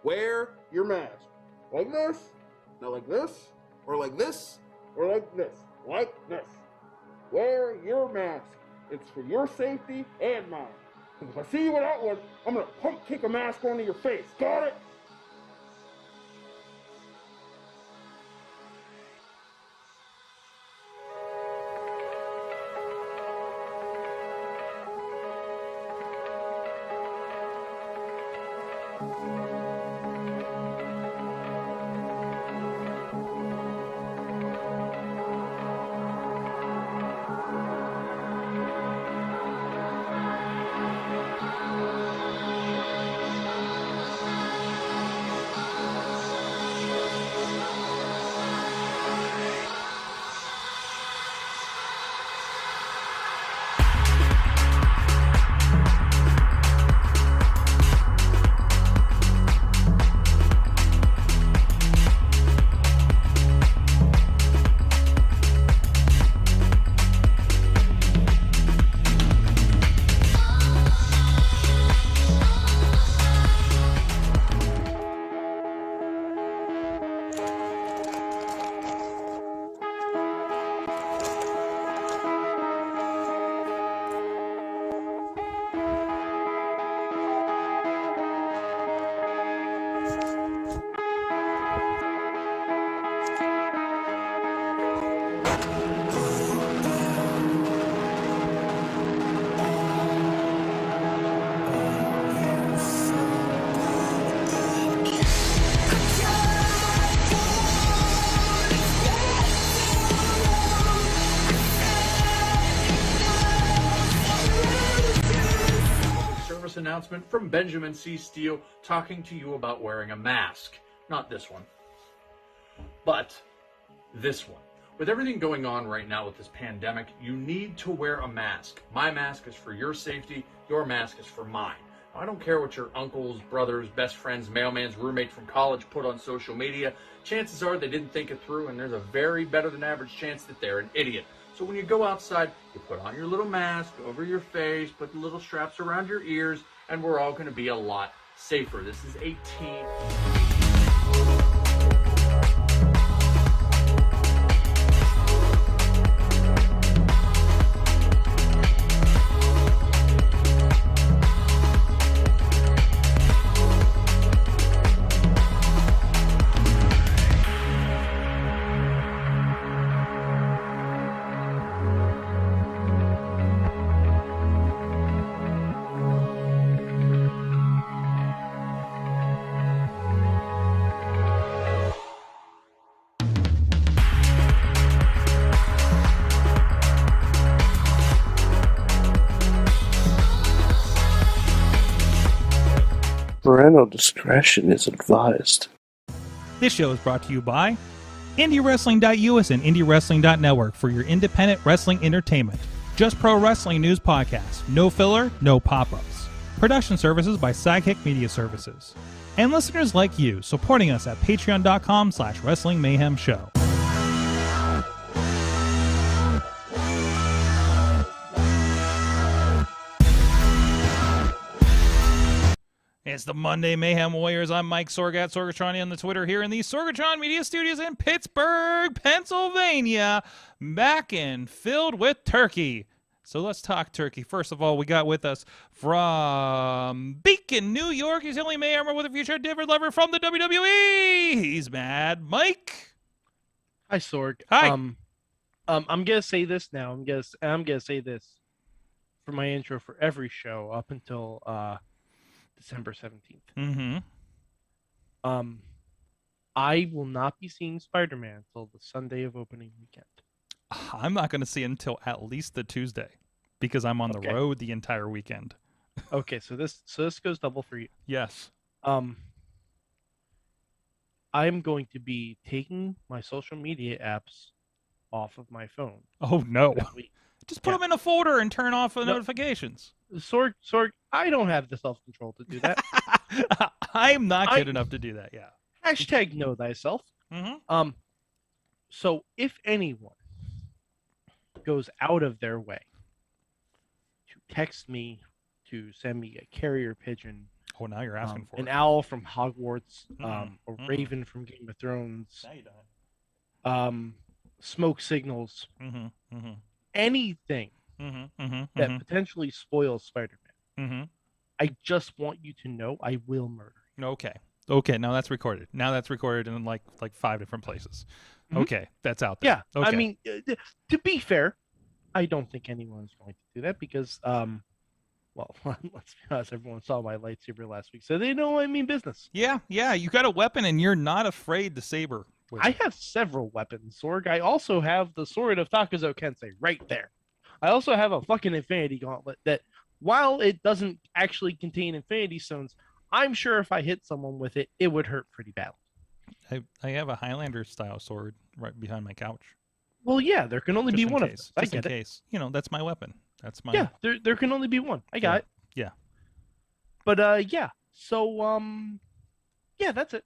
wear your mask. Like this, not like this, or like this, or like this, like this. Wear your mask. It's for your safety and mine. If I see you without one, I'm gonna pump kick a mask onto your face. Got it? Announcement from Benjamin C. Steele talking to you about wearing a mask. Not this one, but this one. With everything going on right now with this pandemic, you need to wear a mask. My mask is for your safety. Your mask is for mine. Now, I don't care what your uncles, brothers, best friends, mailman's roommate from college put on social media. Chances are they didn't think it through, and there's a very better than average chance that they're an idiot. So when you go outside, you put on your little mask over your face, put the little straps around your ears, and we're all going to be a lot safer. This is a team. Parental discretion is advised. This show is brought to you by IndyWrestling.us and IndyWrestling.network for your independent wrestling entertainment. Just Pro Wrestling News Podcast. No filler, no pop-ups. Production services by Sidekick Media Services. And listeners like you, supporting us at patreon.com/Wrestling Mayhem Show. It's the Monday Mayhem Warriors. I'm Mike Sorgatron on the Twitter here in the Sorgatron Media Studios in Pittsburgh, Pennsylvania, back and filled with turkey. So let's talk turkey. First of all, we got with us from Beacon, New York. He's the only Mayhemmer with a future different lover from the WWE. He's Mad Mike. Hi, Sorg. Hi. I'm gonna say this now. I'm gonna say this for my intro for every show up until December 17th. Mm-hmm. I will not be seeing Spider-Man until the Sunday of opening weekend. I'm not going to see it until at least the Tuesday because I'm on the road the entire weekend. Okay, so this goes double for you. Yes. I'm going to be taking my social media apps off of my phone. Oh no. Just put them in a folder and turn off the notifications. Sorg, I don't have the self-control to do that. I'm not good enough to do that, yeah. Hashtag know thyself. Mm-hmm. So if anyone goes out of their way to text me, to send me a carrier pigeon, Oh, now you're asking for an it. owl from Hogwarts, a Mhm. raven from Game of Thrones, Now you don't. smoke signals, Mm-hmm. anything Mm-hmm. that potentially spoils Spider-Man. Mm-hmm. I just want you to know I will murder you. Okay. Okay. Now that's recorded. Now that's recorded in like 5 different places. Mhm. Okay, that's out there. Yeah, Okay. I mean, to be fair, I don't think anyone's going to do that because, well, let's be honest, everyone saw my lightsaber last week, so they know I mean business. Yeah. You got a weapon, and you're not afraid to saber. With I it. have several weapons, Sorg. I also have the sword of Takazo Kensei right there. I also have a fucking Infinity Gauntlet that, while it doesn't actually contain Infinity Stones, I'm sure if I hit someone with it, it would hurt pretty badly. I have a Highlander style sword right behind my couch. Well, yeah, there can only Just be in one of case. them. I Just in get it. case. You know, that's my weapon. That's my. Yeah, there can only be one. I got it. Yeah. But yeah. So yeah, that's it.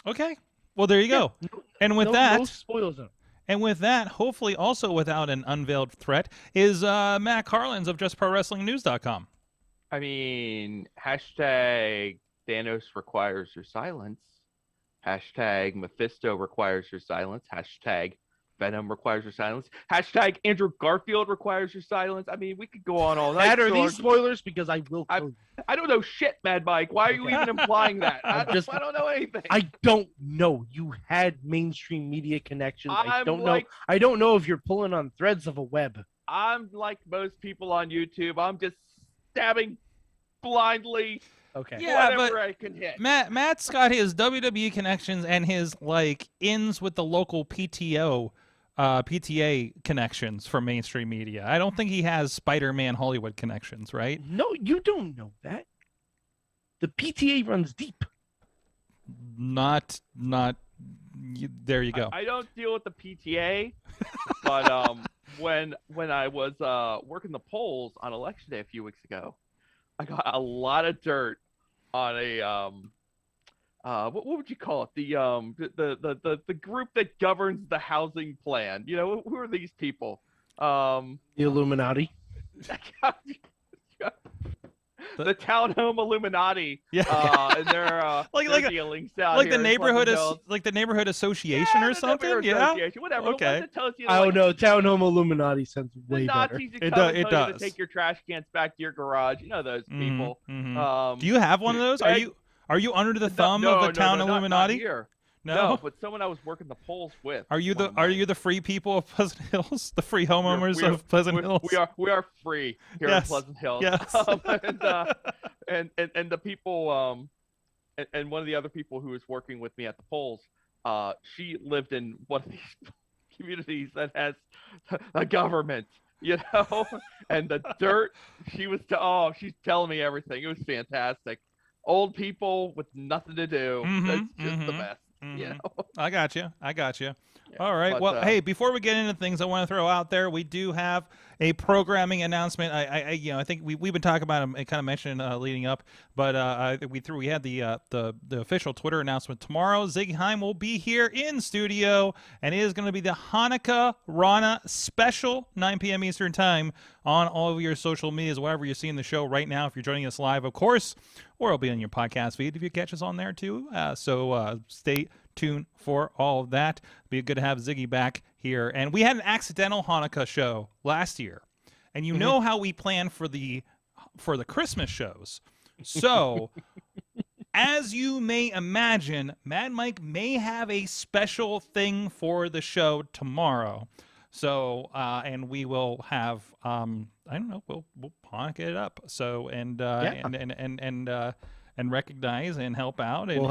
Okay. Well, there you go. No, And with no that, spoil zone. and with that, hopefully also without an unveiled threat, is Matt Carlins of JustProWrestlingNews.com. I mean, hashtag Thanos requires your silence. Hashtag Mephisto requires your silence. Hashtag Venom requires your silence. Hashtag Andrew Garfield requires your silence. I mean, we could go on all night. That are these spoilers because I will kill you. I don't know shit, Mad Mike. Why are you even implying that? I don't know anything. I don't know. You had mainstream media connections. I I'm don't like- know. I don't know if you're pulling on threads of a web. I'm like most people on YouTube. I'm just stabbing blindly Okay. Yeah, whatever but I can hit. Matt's got his WWE connections and his like ins with the local PTA connections for mainstream media. I don't think he has Spider-Man Hollywood connections, right? No, you don't know that. The PTA runs deep. Not. There you go. I don't deal with the PTA, but when I was working the polls on election day a few weeks ago, I got a lot of dirt on a what would you call it? The group that governs the housing plan. You know, who are these people? The Illuminati. The townhome Illuminati. Yeah. And they're Like dealings out like here the in neighborhood Pleasant Hills. like the neighborhood association or the something. neighborhood Yeah. association, whatever. The Okay. one that tells you, I like, don't know. Townhome Illuminati sounds the way better. Nazis who It come do- and it tell you to does. take your trash cans back to your garage. You know those people. Mhm. Do you have one of those? I- Are you under the No, thumb no, of the no, town no, not Illuminati? here. No? No, but someone I was working the polls with. Are you one the night. free people of Pleasant Hills? The free homeowners We are- of Pleasant we- Hills? We are free here Yes, in Pleasant Hills. yes. And the people and one of the other people who was working with me at the polls, she lived in one of these communities that has a government, you know, and the dirt. She was she's telling me everything. It was fantastic. Old people with nothing to do. That's just the best. You know? I got you. Yeah, All right. but, Well, hey, before we get into things, I want to throw out there we do have a programming announcement. I think we've been talking about it, kind of mentioned leading up, but we had the official Twitter announcement tomorrow. Ziggy Heim will be here in studio, and it is going to be the Hanukkah Rana special, 9 p.m. Eastern time on all of your social medias, wherever you're seeing the show right now. If you're joining us live, of course, or it'll be on your podcast feed if you catch us on there too. So stay tuned for all of that. Be good to have Ziggy back here. And we had an accidental Hanukkah show last year, and you know how we plan for the Christmas shows. So as you may imagine, Mad Mike may have a special thing for the show tomorrow. So and we will have I don't know, we'll Hanukkah it up. So and and recognize and help out. And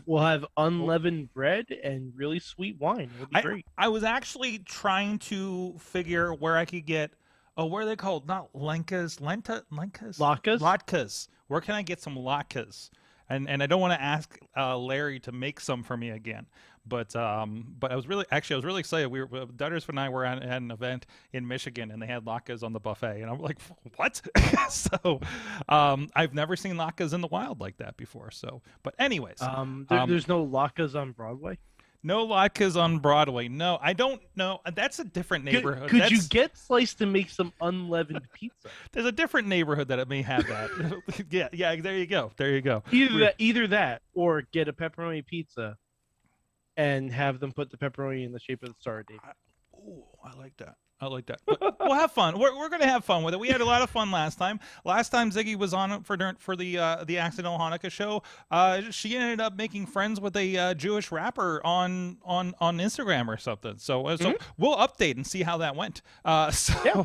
We'll have unleavened bread and really sweet wine. It'll be great. I was actually trying to figure where I could get. Oh, what are they called? Not lenkas, lenkas, latkes. Where can I get some latkes? And I don't want to ask Larry to make some for me again. But I was really excited. Dutters and I were at an event in Michigan, and they had latkes on the buffet, and I'm like, what? So I've never seen latkes in the wild like that before. So, but anyways, there's no latkes on Broadway. No latkes on Broadway. No, I don't know. That's a different neighborhood. Could you That's- get Slice to make some unleavened pizza? There's a different neighborhood that it may have that. yeah. There you go. There you go. Either that, or get a pepperoni pizza, and have them put the pepperoni in the shape of the Star of David. Ooh, I like that. But we'll have fun. We're gonna have fun with it. We had a lot of fun last time. Last time Ziggy was on for the Accidental Hanukkah show. She ended up making friends with a Jewish rapper on Instagram or something. So we'll update and see how that went. Yeah.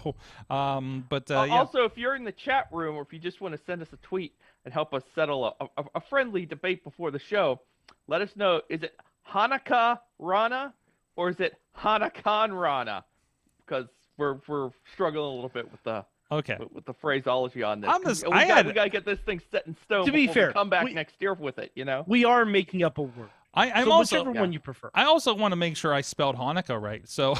Also, if you're in the chat room, or if you just want to send us a tweet and help us settle a friendly debate before the show, let us know. Is it Hanukkah Rana or is it Hanukkah Rana? Because we're struggling a little bit with the phraseology on this. We gotta get this thing set in stone. To be fair, we come back next year with it. We are making up a word. I'm so also whichever one you prefer. I also want to make sure I spelled Hanukkah right. So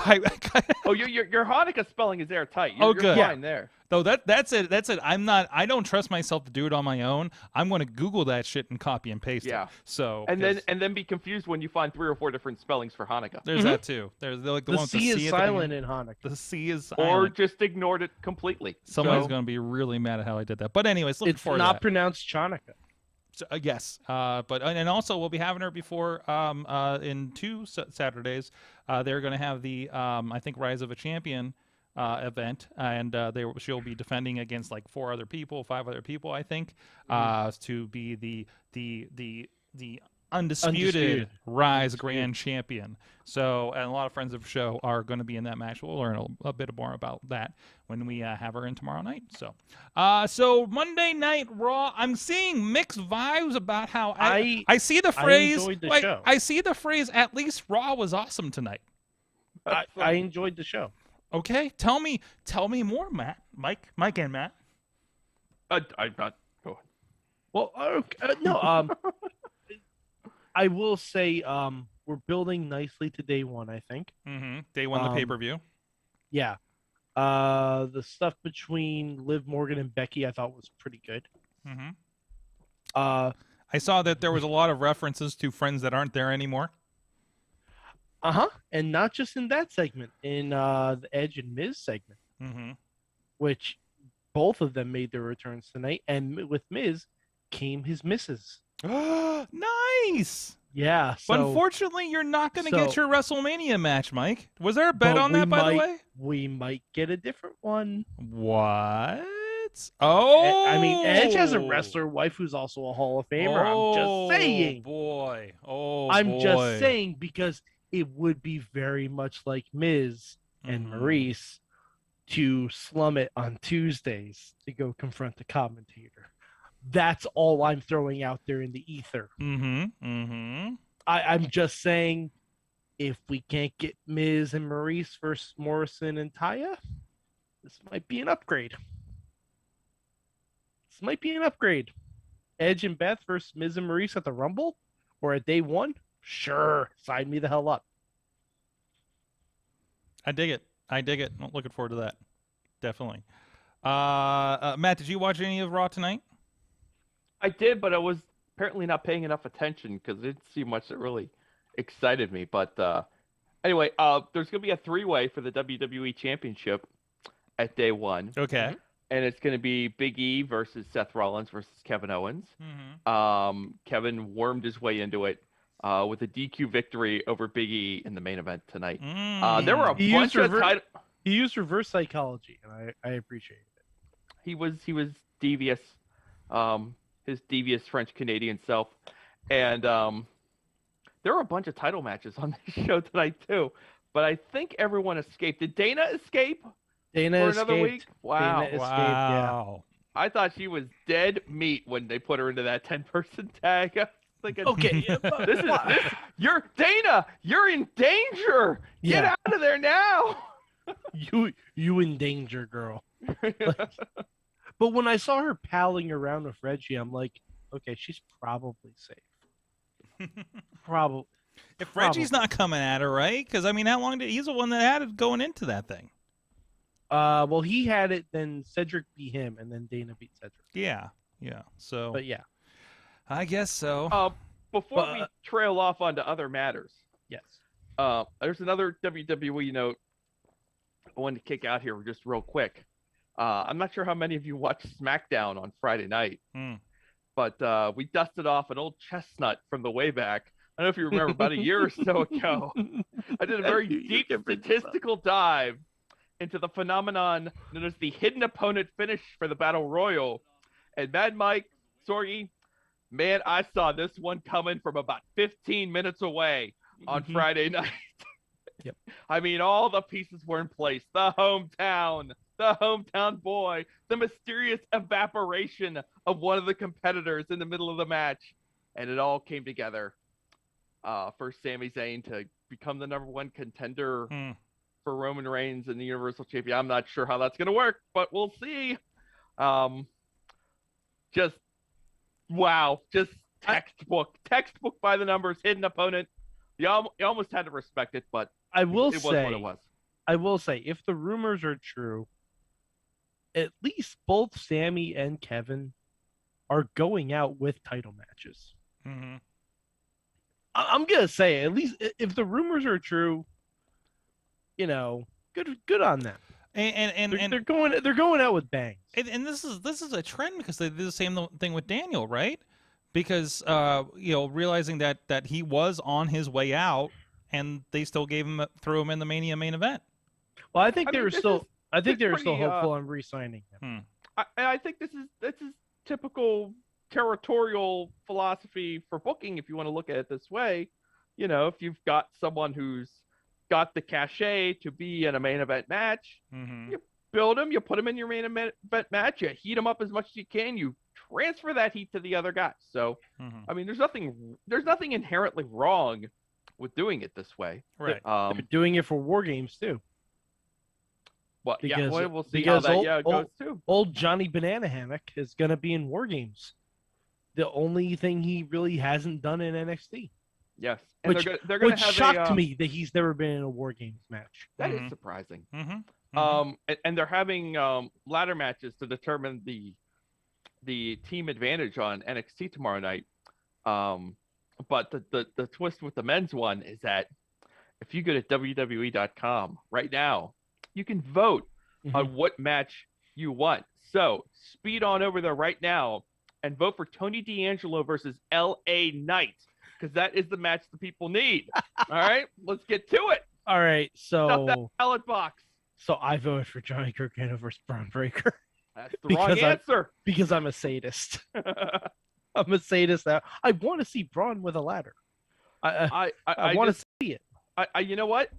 your Hanukkah spelling is airtight. You're good. Fine there. Though that's it. I don't trust myself to do it on my own. I'm going to Google that shit and copy and paste it. So and then be confused when you find 3 or 4 different spellings for Hanukkah. There's that too. There's like the one with C is silent in Hanukkah. The C is silent. Or just ignored it completely. Someone's going to be really mad at how I did that. But anyways, looking forward to that. It's not pronounced Chanukah. So, yes, but also we'll be having her before in 2 Saturdays. They're going to have the I think Rise of a Champion event, and she'll be defending against like 5 other people, I think, to be the undisputed Rise Grand Champion. So, and a lot of friends of the show are going to be in that match. We'll learn a bit more about that when we have her in tomorrow night. So Monday Night Raw, I'm seeing mixed vibes about how I see the phrase. I see the phrase. At least Raw was awesome tonight. I enjoyed the show. Okay, tell me more, Matt. Mike and Matt. I'm not. Go ahead. Well, no. I will say we're building nicely to day one, I think. Mm-hmm. Day one, the pay-per-view. Yeah. The stuff between Liv Morgan and Becky I thought was pretty good. Mm-hmm. I saw that there was a lot of references to friends that aren't there anymore. Uh-huh. And not just in that segment, in the Edge and Miz segment, which both of them made their returns tonight. And with Miz came his misses. Nice. Yeah. So, but unfortunately, you're not going to get your WrestleMania match, Mike. Was there a bet on that, by the way? We might get a different one. What? Oh, I mean, Edge has a wrestler wife who's also a Hall of Famer. I'm just saying. Boy. I'm just saying because it would be very much like Miz and Maurice to slum it on Tuesdays to go confront the commentator. That's all I'm throwing out there in the ether. I'm just saying, if we can't get Miz and Maurice versus Morrison and Taya, this might be an upgrade. Edge and Beth versus Miz and Maurice at the Rumble or at day one? Sure, sign me the hell up. I dig it. I'm looking forward to that. Definitely. Matt, did you watch any of Raw tonight? I did, but I was apparently not paying enough attention because it didn't see much that really excited me. But anyway, there's going to be a 3-way for the WWE Championship at day one. Okay. And it's going to be Big E versus Seth Rollins versus Kevin Owens. Kevin wormed his way into it with a DQ victory over Big E in the main event tonight. There were a bunch of He used reverse psychology, and I appreciate it. He was devious. His devious French Canadian self, and there were a bunch of title matches on this show tonight too. But I think everyone escaped. Did Dana escape? Dana for another week? Wow! Dana escaped, yeah. I thought she was dead meat when they put her into that 10-person tag. I was thinking, okay, you're Dana. You're in danger. Get out of there now. You in danger, girl. But when I saw her palling around with Reggie, I'm like, okay, she's probably safe. Probably. If Reggie's not coming at her, right? Because, I mean, how long he's the one that had it going into that thing. Well, he had it, then Cedric beat him, and then Dana beat Cedric. Yeah. So. But yeah. I guess so. Before we trail off onto other matters, Yes. There's another WWE note I wanted to kick out here just real quick. I'm not sure how many of you watched SmackDown on Friday night, but we dusted off an old chestnut from the way back. I don't know if you remember, about a year or so ago, I did a very deep statistical dive into the phenomenon known as the hidden opponent finish for the Battle Royal. And Mad Mike, Sorgy, man, I saw this one coming from about 15 minutes away on Friday night. Yep. I mean, all the pieces were in place. The hometown boy, the mysterious evaporation of one of the competitors in the middle of the match. And it all came together for Sami Zayn to become the #1 contender for Roman Reigns and the Universal Champion. I'm not sure how that's going to work, but we'll see. Just wow. Just textbook by the numbers, hidden opponent. You almost had to respect it, but it was what it was. I will say, if the rumors are true, at least both Sammy and Kevin are going out with title matches. I'm gonna say, at least if the rumors are true, good on them. And they're going out with bangs. And this is a trend because they did the same thing with Daniel, right? Because realizing that he was on his way out, and they still threw him in the Mania main event. Well, I think they were still hopeful on re-signing him. I think this is typical territorial philosophy for booking, if you want to look at it this way. If you've got someone who's got the cachet to be in a main event match, you build him, you put him in your main event match, you heat him up as much as you can, you transfer that heat to the other guy. So, I mean, there's nothing inherently wrong with doing it this way. Right. They're doing it for War Games too. Well, Because- we'll see how that goes too. Old Johnny Banana Hammock is going to be in War Games. The only thing he really hasn't done in NXT. Yes, and Which they're going to have shocked me that he's never been in a War Games match. That is surprising. Mm-hmm. And they're having ladder matches to determine the team advantage on NXT tomorrow night. But the twist with the men's one is that if you go to WWE.com right now, you can vote on what match you want. So speed on over there right now and vote for Tony D'Angelo versus LA Knight, because that is the match the people need. All right, let's get to it. All right, Stuff that so ballot box. I voted for Johnny Gargano versus Braun Breaker That's the wrong answer. because I'm a sadist. I'm a sadist now. I want to see Braun with a ladder. I want to see it. You know what?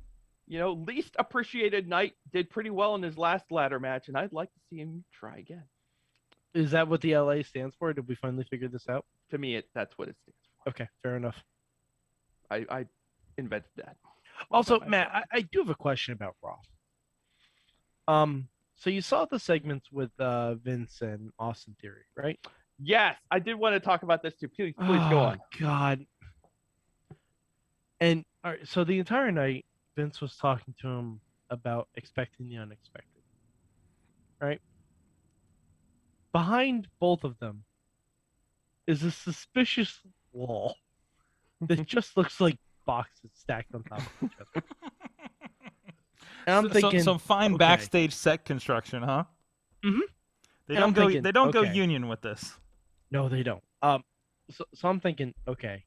Least appreciated Knight did pretty well in his last ladder match, and I'd like to see him try again. Is that what the LA stands for? Did we finally figure this out? To me, that's what it stands for. Okay, fair enough. I invented that. Also, Matt, I do have a question about Raw. So you saw the segments with Vince and Austin Theory, right? Yes, I did want to talk about this too. Please go on. God. And all right, so the entire night, Vince was talking to him about expecting the unexpected, right? Behind both of them is a suspicious wall that just looks like boxes stacked on top of each other. And I'm thinking, some fine okay. backstage set construction, huh? Mhm. They And don't I'm go. thinking, They don't go okay. union with this. No, they don't. So I'm thinking, okay,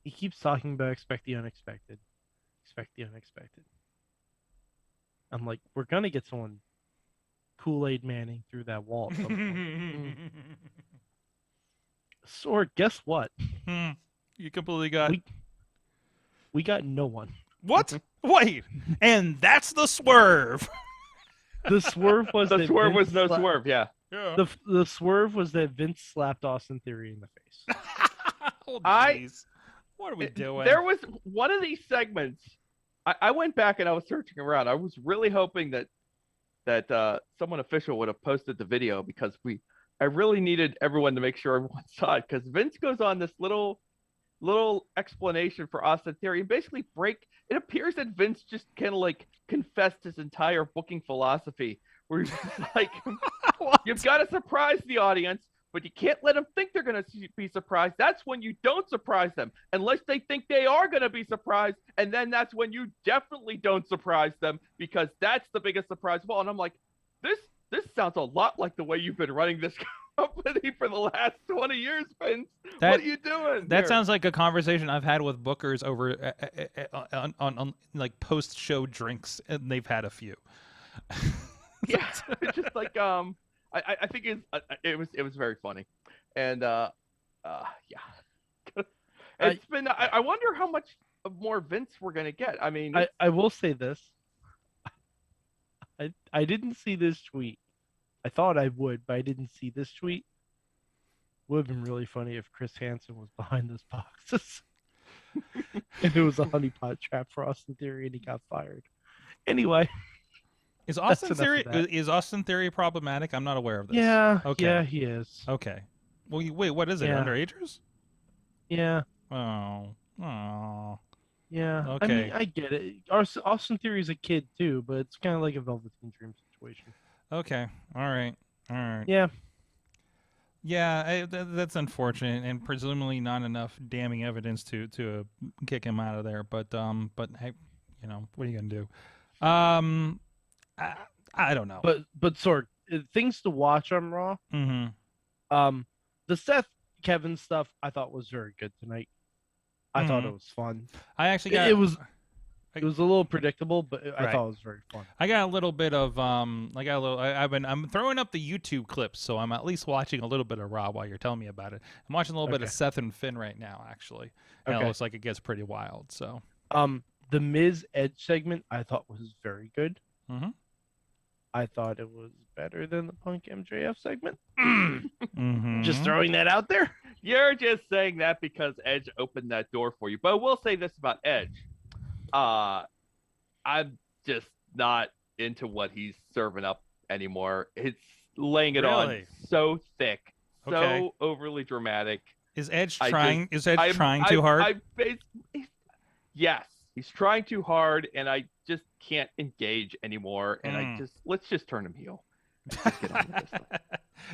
he keeps talking about expect the unexpected. Expect the unexpected. I'm like, we're gonna get someone Kool-Aid Manning through that wall at some point. Sword, guess what? You completely got We got no one. what? Wait, and that's the swerve. The swerve was The that swerve Vince was no sla- swerve. Yeah. Yeah. The swerve was that Vince slapped Austin Theory in the face. Oh, I- jeez. What are we doing? There was one of these segments. I went back and I was searching around. I was really hoping that someone official would have posted the video, because I really needed everyone to make sure everyone saw it, because Vince goes on this little explanation for Austin Theory and basically it appears that Vince just kind of like confessed his entire booking philosophy, where he's just like, you've got to surprise the audience, but you can't let them think they're going to be surprised. That's when you don't surprise them, unless they think they are going to be surprised. And then that's when you definitely don't surprise them, because that's the biggest surprise of all. And I'm like, this sounds a lot like the way you've been running this company for the last 20 years, Vince. What are you doing? That sounds like a conversation I've had with bookers over on like post-show drinks, and they've had a few. Yeah, it's just like I think it was very funny, and yeah, it's been. I wonder how much more Vince we're gonna get. I mean, I will say this. I didn't see this tweet. I thought I would, but I didn't see this tweet. Would have been really funny if Chris Hansen was behind those boxes. And it was a honeypot trap for Austin Theory, and he got fired. Anyway. Is Austin Theory problematic? I'm not aware of this. Yeah. Okay. Yeah, he is. Okay. Well, wait. What is it? Yeah. Underagers? Yeah. Oh. Yeah. Okay. I mean, I get it. Austin Theory is a kid too, but it's kind of like a Velveteen Dream situation. Okay. All right. Yeah. Yeah, that's unfortunate, and presumably not enough damning evidence to kick him out of there. But hey, what are you gonna do? I don't know. But Sorg, things to watch on Raw. Mm-hmm. The Seth Kevin stuff I thought was very good tonight. I thought it was fun. I actually got it was a little predictable, but I thought it was very fun. I got a little bit of I'm throwing up the YouTube clips, so I'm at least watching a little bit of Raw while you're telling me about it. I'm watching a little bit of Seth and Finn right now, actually. And it looks like it gets pretty wild. So the Miz Edge segment I thought was very good. Mm-hmm. I thought it was better than the Punk MJF segment. Mm-hmm. Just throwing that out there. You're just saying that because Edge opened that door for you. But we'll say this about Edge. I'm just not into what he's serving up anymore. It's laying it on so thick, so overly dramatic. Is Edge trying? Is Edge trying too hard? Yes, he's trying too hard, and I just can't engage anymore. And let's just turn him heel. Let's get on with this.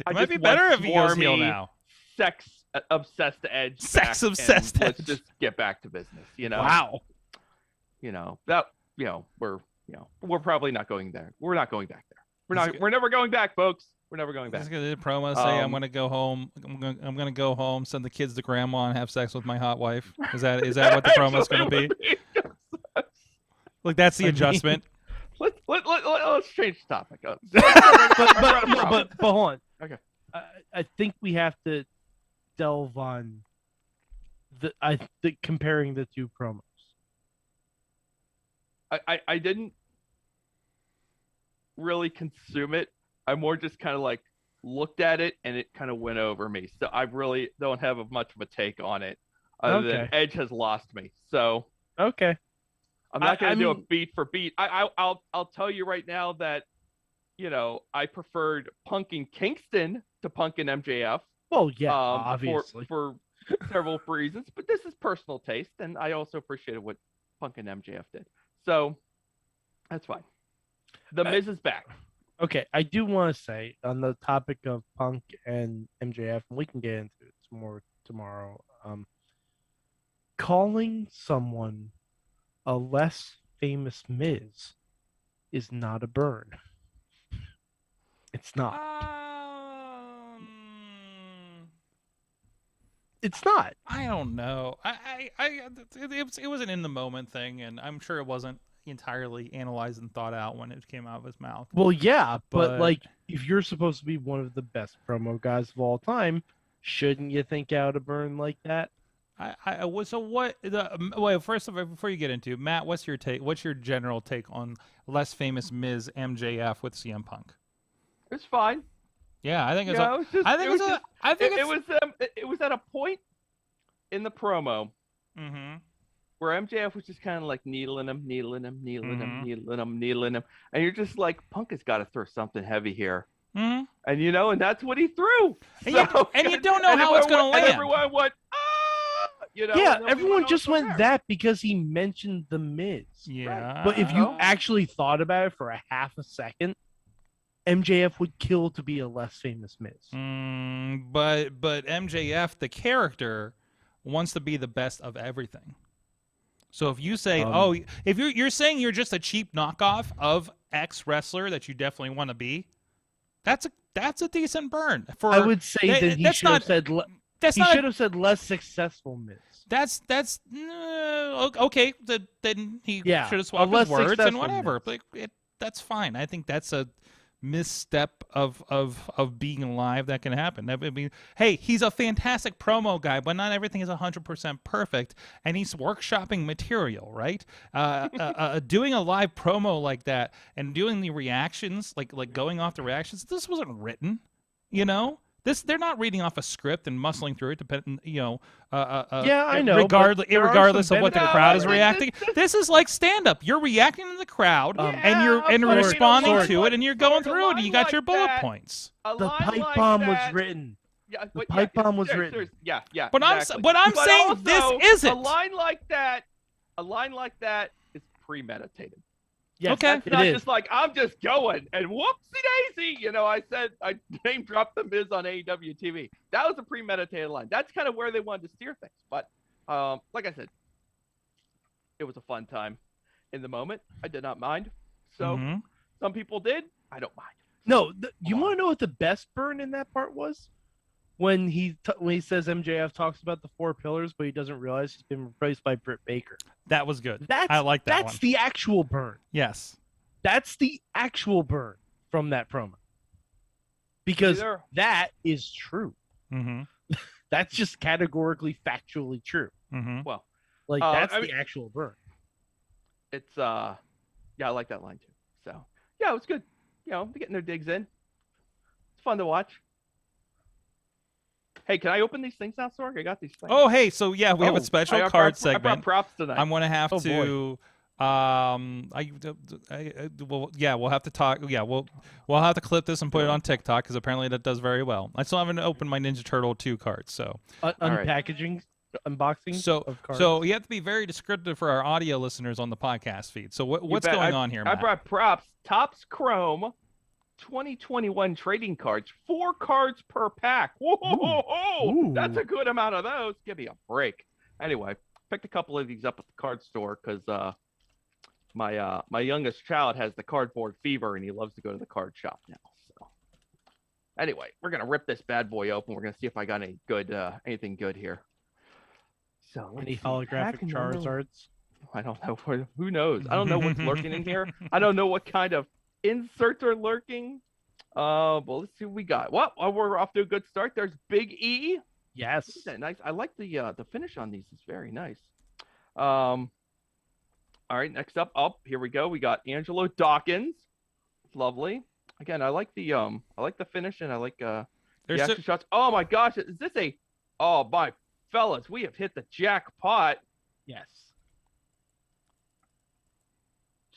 It might be better if he goes heel now. Sex obsessed Edge. Sex obsessed Edge. Let's just get back to business. Wow. We're probably not going there. We're not going back there. We're never going back, folks. We're never going back. He's gonna do a promo, say I'm gonna go home. I'm gonna go home, send the kids to grandma, and have sex with my hot wife. Is that what the promo's gonna be? Look, that's the adjustment. Let's change the topic. But hold on. Okay. I think we have to delve on the comparing the two promos. I didn't really consume it. I more just kind of like looked at it, and it kind of went over me. So I really don't have much of a take on it, other than Edge has lost me. So okay, I'm not going to do a beat for beat. I'll tell you right now that I preferred Punk and Kingston to Punk and MJF. Well, yeah, obviously for several reasons, but this is personal taste, and I also appreciated what Punk and MJF did. So that's fine. The Miz is back. Okay, I do want to say on the topic of Punk and MJF, and we can get into it more tomorrow. Calling someone a less famous Miz is not a burn. It's not. It's not. I don't know. It was an in the moment thing, and I'm sure it wasn't entirely analyzed and thought out when it came out of his mouth. Well, yeah, but like if you're supposed to be one of the best promo guys of all time, shouldn't you think out a burn like that? Wait, first of all, before you get into it, Matt, what's your take? What's your general take on less famous Miz MJF with CM Punk? It's fine. Yeah, I think it's. It was at a point in the promo where MJF was just kind of like needling him, and you're just like, Punk has got to throw something heavy here, and and that's what he threw. And you don't know how it's going to land. And everyone went, yeah, everyone just went that because he mentioned the Miz. Yeah, but if you actually thought about it for a half a second, MJF would kill to be a less famous Miz. But MJF, the character, wants to be the best of everything. So if you say, if you're saying you're just a cheap knockoff of X wrestler that you definitely want to be, that's a decent burn. For I would say that he should have said have said less successful Miz. That's okay. Then he should have swapped his words and whatever. Like, that's fine. I think that's a misstep of being alive that can happen. I mean, hey, he's a fantastic promo guy, but not everything is 100% perfect, and he's workshopping material, right? Doing a live promo like that and doing the reactions, like going off the reactions, this wasn't written, you know. They're not reading off a script and muscling through it, I know. Regardless of what the crowd is reacting. This is like stand-up. You're reacting to the crowd, and you're responding to it, and you're going through it, and you got your bullet points. The pipe bomb was written. Yeah, the pipe bomb was written. Yeah. But exactly. I'm saying also, this isn't. A line like that is premeditated. Yes, okay. That's not just like, I'm just going and whoopsie daisy. You know, I name dropped the Miz on AEW TV. That was a premeditated line. That's kind of where they wanted to steer things. But like I said, it was a fun time in the moment. I did not mind. So some people did. I don't mind. No, you want to know what the best burn in that part was? When he says MJF talks about the 4 pillars, but he doesn't realize he's been replaced by Britt Baker. That was good. I like that one. That's the actual burn. Yes. That's the actual burn from that promo. Because that is true. Mm-hmm. That's just categorically, factually true. Mm-hmm. Well, like that's the actual burn. It's I like that line too. So yeah, it was good. You know, they're getting their digs in. It's fun to watch. Hey, can I open these things now, Sorg? I got these things. Oh, hey, so yeah, we have a special card segment. I brought props tonight. I'm going to have to. We'll have to talk. Yeah, we'll have to clip this and put it on TikTok because apparently that does very well. I still haven't opened my Ninja Turtle 2 cards, so unpackaging, unboxing. Of cards. So you have to be very descriptive for our audio listeners on the podcast feed. So what's going on here, Matt? I brought props. Topps Chrome 2021 trading cards, 4 cards per pack. Whoa, that's a good amount of those. Give me a break. Anyway, picked a couple of these up at the card store because my youngest child has the cardboard fever and he loves to go to the card shop now. So anyway, we're gonna rip this bad boy open. We're gonna see if I got any good anything good here. So any holographic Charizards? I don't know. Who knows? I don't know what's lurking in here. I don't know what kind of inserts are lurking. Well, let's see what we got. Well, we're off to a good start. There's Big E. Yes. Isn't that nice? I like the finish on these. It's very nice. All right, next up. Here we go. We got Angelo Dawkins. Lovely. Again, I like the finish and I like the action shots. Oh my gosh, is this my fellas, we have hit the jackpot. Yes.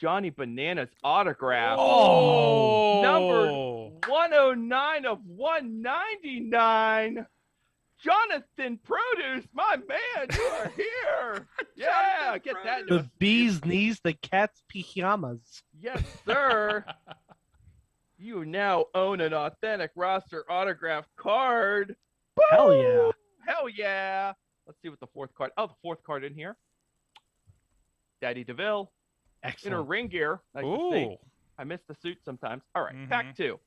Johnny Bananas autograph. Oh, number 109 of 199. Jonathan Produce, my man, you are here. Yeah, get that. The bee's knees, the cat's pajamas. Yes, sir. You now own an authentic roster autograph card. Boom! Hell yeah. Hell yeah. Let's see what the 4th card. Oh, the 4th card in here. Daddy DeVille. Excellent. In her ring gear. Nice to see. I miss the suit sometimes. All right, pack 2.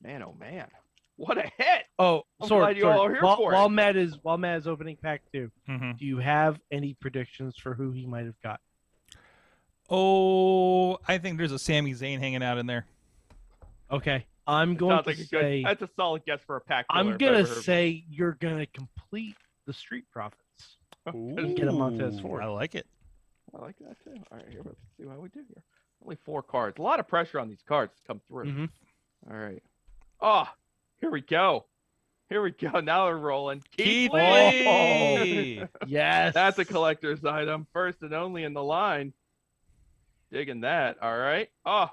Man, oh man, what a hit! Oh, glad you all are here for it. While Matt is opening pack 2, mm-hmm. do you have any predictions for who he might have got? Oh, I think there's a Sami Zayn hanging out in there. Okay, I'm going to say that's a solid guess for a pack. I'm gonna say you're gonna complete the Street Profits. Ooh, get a Montez Ford. I like it. I like that too. All right, here, let's see what we do here. Only 4 cards. A lot of pressure on these cards to come through. Mm-hmm. All right. Oh, here we go. Here we go. Now we're rolling. Keith Lee. Yes. That's a collector's item. First and only in the line. Digging that. All right. Oh,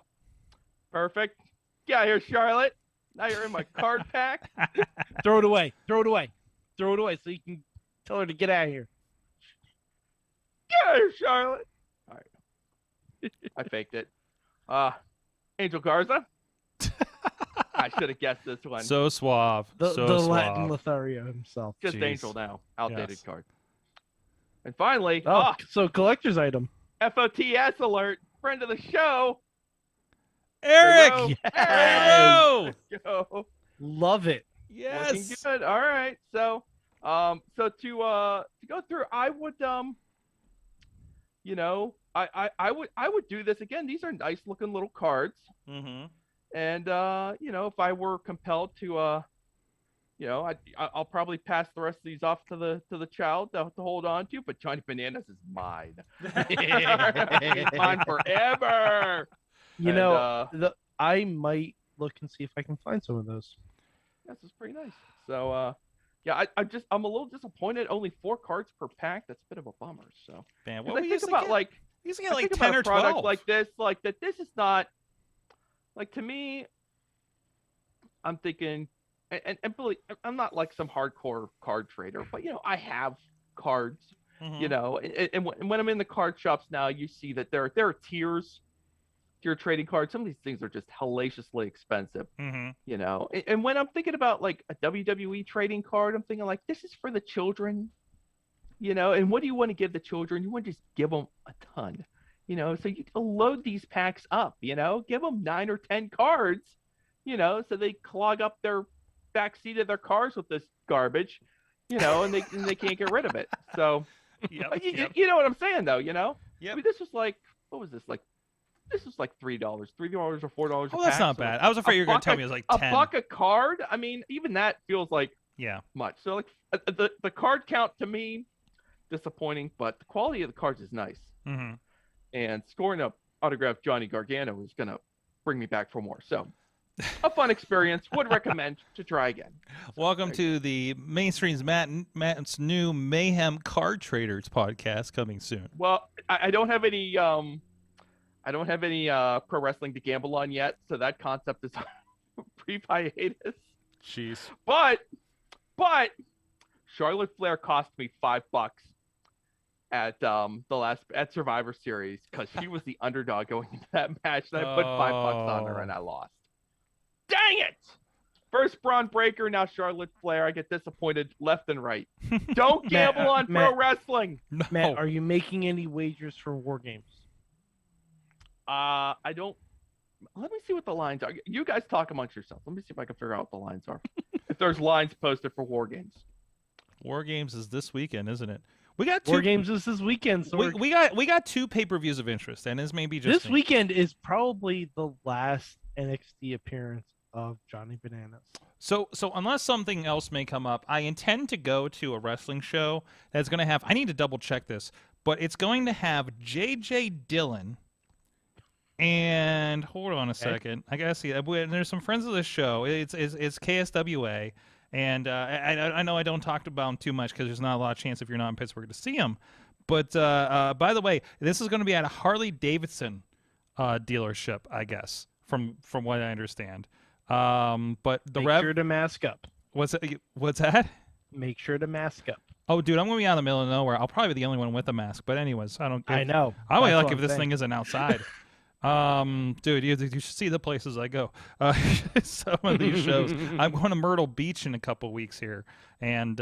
perfect. Get out here, Charlotte. Now you're in my card pack. Throw it away. Throw it away. Throw it away so you can tell her to get out of here. Get out of here, Charlotte. All right. I faked it. Angel Garza. I should have guessed this one. So suave. The so Latin suave. Lothario himself. Just Jeez. Angel now. Outdated Yes. card. And finally, Oh, so collector's item. FOTS alert. Friend of the show. Eric! Hero. Hero! Let's go. Love it. Looking Yes! good. All right. So to go through, I would I would do this again. These are nice looking little cards. Mm-hmm. And if I were compelled to I'll probably pass the rest of these off to the child to hold on to, but Johnny Bananas is mine. He's mine forever. I might look and see if I can find some of those. This is pretty nice. So I'm a little disappointed. Only 4 cards per pack. That's a bit of a bummer. So Man, I what we think used to about get? like You used to get I like think 10 about or a product 12. like this, like that. This is not like, to me. I'm thinking, and believe, I'm not like some hardcore card trader, but I have cards. Mhm. And when I'm in the card shops now, you see that there are tiers to your trading cards. Some of these things are just hellaciously expensive. Mhm. And when I'm thinking about like a WWE trading card, I'm thinking like, this is for the children. And what do you want to give the children? You want to just give them a ton. So you load these packs up. Give them 9 or 10 cards. So they clog up their back seat of their cars with this garbage. And they can't get rid of it. So Yep, you yep. know what I'm saying, though. Yep. I mean, this was like, what was this like? This was like $3 or $4. Oh, that's not bad. I was afraid you were going to tell me it was like 10. A buck a card. I mean, even that feels like Yeah. much. So like the card count to me, disappointing, but the quality of the cards is nice. Mm-hmm. And scoring a autographed Johnny Gargano is gonna bring me back for more. So a fun experience. Would recommend to try again. Welcome to the Mainstream's Matt's new Mayhem Card Traders podcast coming soon. Well, I don't have any pro wrestling to gamble on yet, so that concept is brief hiatus. Jeez. But Charlotte Flair cost me $5 at at Survivor Series because she was the underdog going into that match, and I put $5 on her and I lost. Dang it! First Braun Breaker, now Charlotte Flair. I get disappointed left and right. Don't gamble on pro wrestling. No. Matt, are you making any wagers for War Games? I don't. Let me see what the lines are. You guys talk amongst yourselves. Let me see if I can figure out what the lines are. If there's lines posted for War Games. War Games is this weekend, isn't it? We got 2 War Games is this weekend, so we got 2 pay-per-views of interest, and this may be just this weekend is probably the last NXT appearance of Johnny Bananas. So unless something else may come up, I intend to go to a wrestling show that's going to have. I need to double check this, but it's going to have J.J. Dillon. And hold on a second, I gotta see. There's some friends of the show. It's KSWA, and I know I don't talk about them too much because there's not a lot of chance if you're not in Pittsburgh to see them. But by the way, this is going to be at a Harley Davidson dealership, I guess, from what I understand. But the Make sure to mask up. What's that? Make sure to mask up. Oh, dude, I'm gonna be out in the middle of nowhere. I'll probably be the only one with a mask. But anyways, I don't. I know. I only That's like what if I'm this saying. thing isn't outside. Dude, you should see the places I go. Some of these shows. I'm going to Myrtle Beach in a couple weeks here, and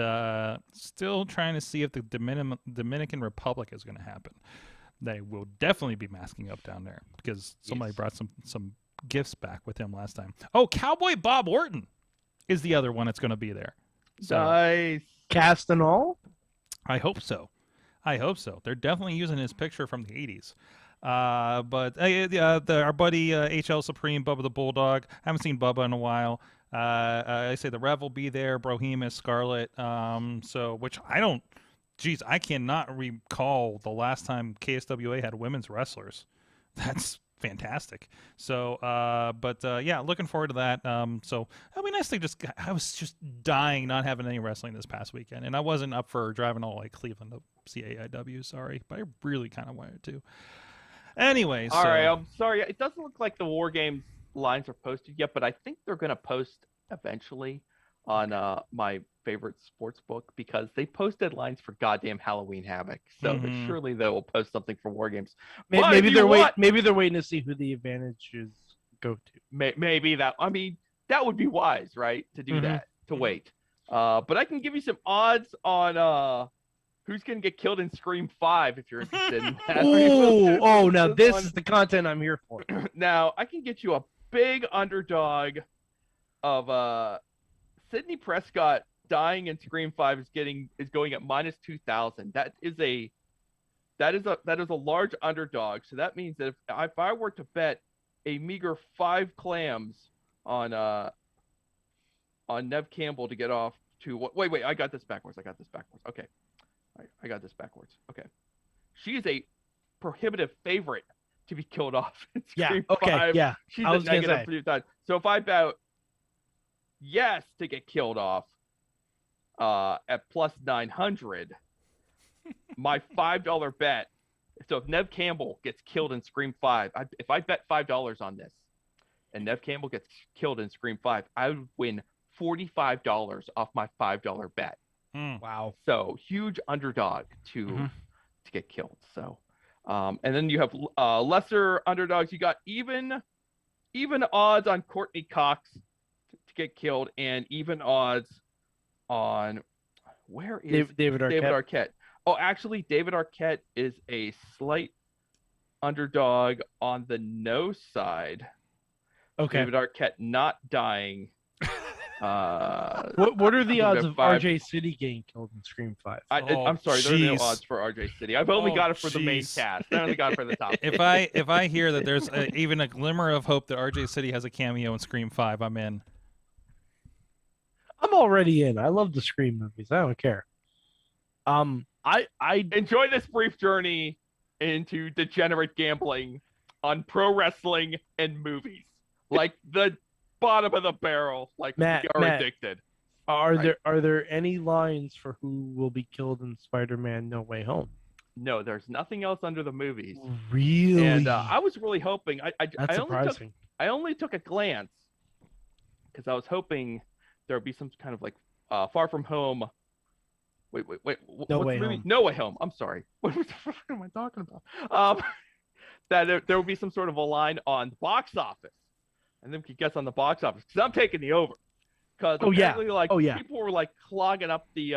still trying to see if the Dominican Republic is going to happen. They will definitely be masking up down there because somebody brought some gifts back with him last time. Oh, Cowboy Bob Orton is the other one that's going to be there. So, Nice. Cast and all? I hope so. They're definitely using his picture from the 80s. But our buddy HL Supreme, Bubba the Bulldog. I haven't seen Bubba in a while. I say the Rev will be there, Brohemus, Scarlett. Which I don't. Geez, I cannot recall the last time KSWA had women's wrestlers. That's fantastic. So, yeah, looking forward to that. So it'll be nice to I was just dying not having any wrestling this past weekend, and I wasn't up for driving all like Cleveland to see AIW. Sorry, but I really kind of wanted to. Anyway, All right, I'm sorry. It doesn't look like the War Games lines are posted yet, but I think they're going to post eventually on my favorite sports book because they posted lines for goddamn Halloween Havoc. So surely they will post something for War Games. Maybe they're waiting to see who the advantages go to. Maybe that. I mean, that would be wise, right? To do that, to wait. But I can give you some odds on who's going to get killed in Scream 5 if you're interested in that. Now this is the content I'm here for. Now, I can get you a big underdog of Sidney Prescott dying in Scream 5 is going at minus 2,000. That is a large underdog. So that means that if I were to bet a meager 5 clams on Nev Campbell to get off to what? Wait, I got this backwards. Okay. I got this backwards. Okay. She is a prohibitive favorite to be killed off in Scream 5. Yeah. She's a negative 3,000. So if I bet yes to get killed off at plus 900, my $5 bet. So if Nev Campbell gets killed in Scream 5, if I bet $5 on this and Nev Campbell gets killed in Scream 5, I would win $45 off my $5 bet. Wow. So huge underdog to get killed. So and then you have lesser underdogs. You got even odds on Courtney Cox to get killed, and even odds on where is David Arquette. Oh, actually, David Arquette is a slight underdog on the no side. Okay. David Arquette not dying. What are the odds of RJ City getting killed in Scream 5? I'm sorry, there are no odds for RJ City. I've only got it for the main jeez. cast. I only got it for the top. If I hear that there's even a glimmer of hope that RJ City has a cameo in Scream 5, I'm in. I'm already in. I love the Scream movies. I don't care. I Enjoy this brief journey into degenerate gambling on pro wrestling and movies. Like the bottom of the barrel. Like Matt, we are addicted. Are there any lines for who will be killed in Spider-Man No Way Home? No, there's nothing else under the movies. Really? And I was really hoping. That's surprising. I only took a glance because I was hoping there would be some kind of like Far From Home. Wait. No what's Way the movie? Home. No Way Home. I'm sorry. What am I talking about? That there would be some sort of a line on the box office, and then we could guess on the box office because I'm taking the over. Because people were like clogging up the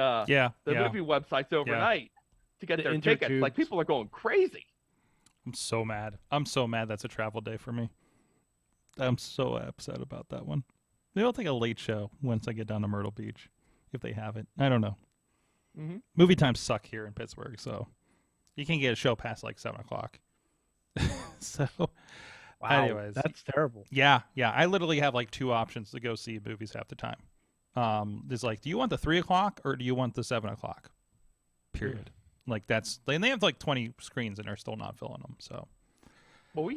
movie websites overnight to get their tickets. tubes. Like people are going crazy. I'm so mad. That's a travel day for me. I'm so upset about that one. Maybe I'll take a late show once I get down to Myrtle Beach, if they have it. I don't know. Mm-hmm. Movie times suck here in Pittsburgh, so you can't get a show past like 7 o'clock. So, Wow, anyways, that's terrible. Yeah. I literally have like 2 options to go see movies half the time. There's like, do you want the 3 o'clock or do you want the 7 o'clock? Period. Like they have like 20 screens and they're still not filling them. So, well,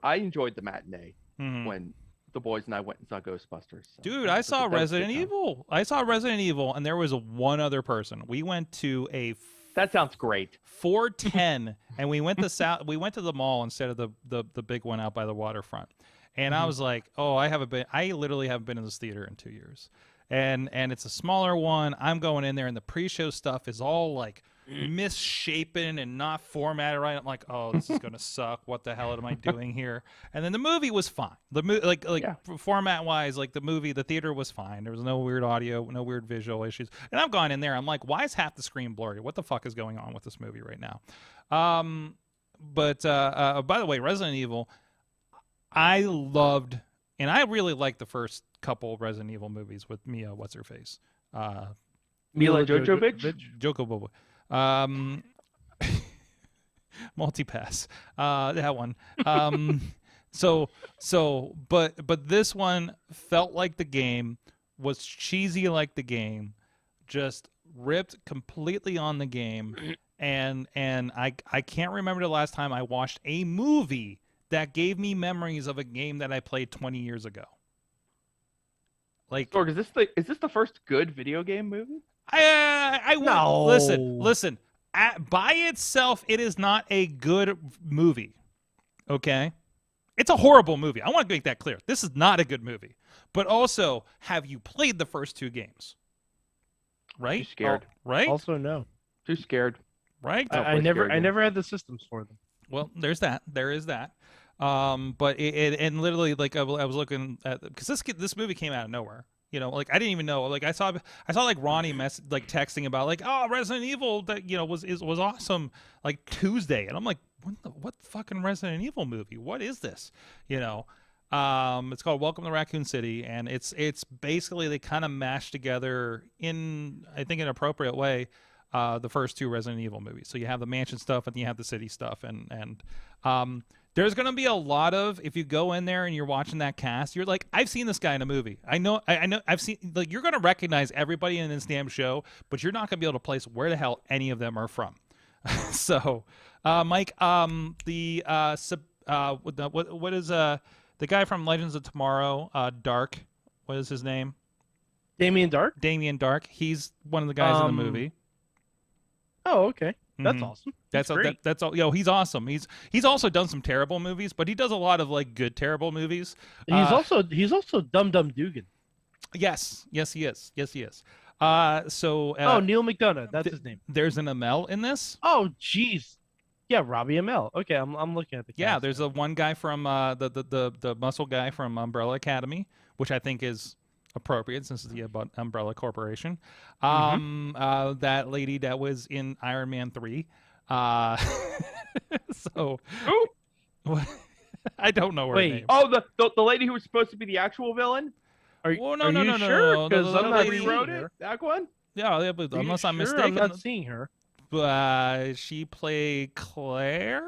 I enjoyed the matinee when the boys and I went and saw Ghostbusters. So dude, I saw Resident Evil. And there was one other person. We went to a that sounds great. 410, and we went to we went to the mall instead of the big one out by the waterfront. And I was like, oh, I literally haven't been in this theater in 2 years. And it's a smaller one. I'm going in there, and the pre-show stuff is all like misshapen and not formatted right. I'm like, oh, this is gonna suck. What the hell am I doing here? And then the movie was fine. Format wise, like the theater was fine. There was no weird audio, no weird visual issues. And I've gone in there. I'm like, why is half the screen blurry? What the fuck is going on with this movie right now? But by the way, Resident Evil, I loved, and I really liked the first couple Resident Evil movies with Mia, what's her face, Mila Jovovich. Jokobobo. Multipass. That one. But this one felt like the game, was cheesy like the game, just ripped completely on the game, and I can't remember the last time I watched a movie that gave me memories of a game that I played 20 years ago. Like, Sorg, is this the first good video game movie? I No. Listen. By itself, it is not a good movie. Okay, it's a horrible movie. I want to make that clear. This is not a good movie. But also, have you played the first 2 games? Right? Too scared. Right? Also, no. Too scared. Right? I never had the systems for them. Well, there's that. There is that. But and literally, like, I was looking at, because this movie came out of nowhere. You know, like, I didn't even know. Like, I saw like Ronnie texting about, like, oh, Resident Evil, that, you know, was awesome, like, Tuesday, and I'm like, what fucking Resident Evil movie? What is this? You know, it's called Welcome to Raccoon City, and it's basically, they kind of mashed together in, I think, an appropriate way, the first two Resident Evil movies. So you have the mansion stuff and you have the city stuff, and there's going to be a lot of, if you go in there and you're watching that cast, you're like, I've seen this guy in a movie. I know, I've seen, like, you're going to recognize everybody in this damn show, but you're not going to be able to place where the hell any of them are from. So, Mike, what is the guy from Legends of Tomorrow, Dark? What is his name? Damien Dark? Damien Dark. He's one of the guys in the movie. Oh, okay. That's awesome. That's all. Yo, he's awesome. He's also done some terrible movies, but he does a lot of, like, good terrible movies. He's also Dum Dum Dugan. Yes, he is. Neil McDonough. That's his name. There's an Amell in this. Oh, jeez. Yeah, Robbie Amell. Okay, I'm looking at the cast. Yeah, there's a one guy from the muscle guy from Umbrella Academy, which I think is appropriate since it's the Umbrella Corporation. That lady that was in Iron Man 3. So I don't know her name. Oh, the lady who was supposed to be the actual villain? Are you no, sure? Because I'm not rewrote seeing her. it. That one? Yeah, but unless I'm mistaken, I'm not seeing her. She played Claire.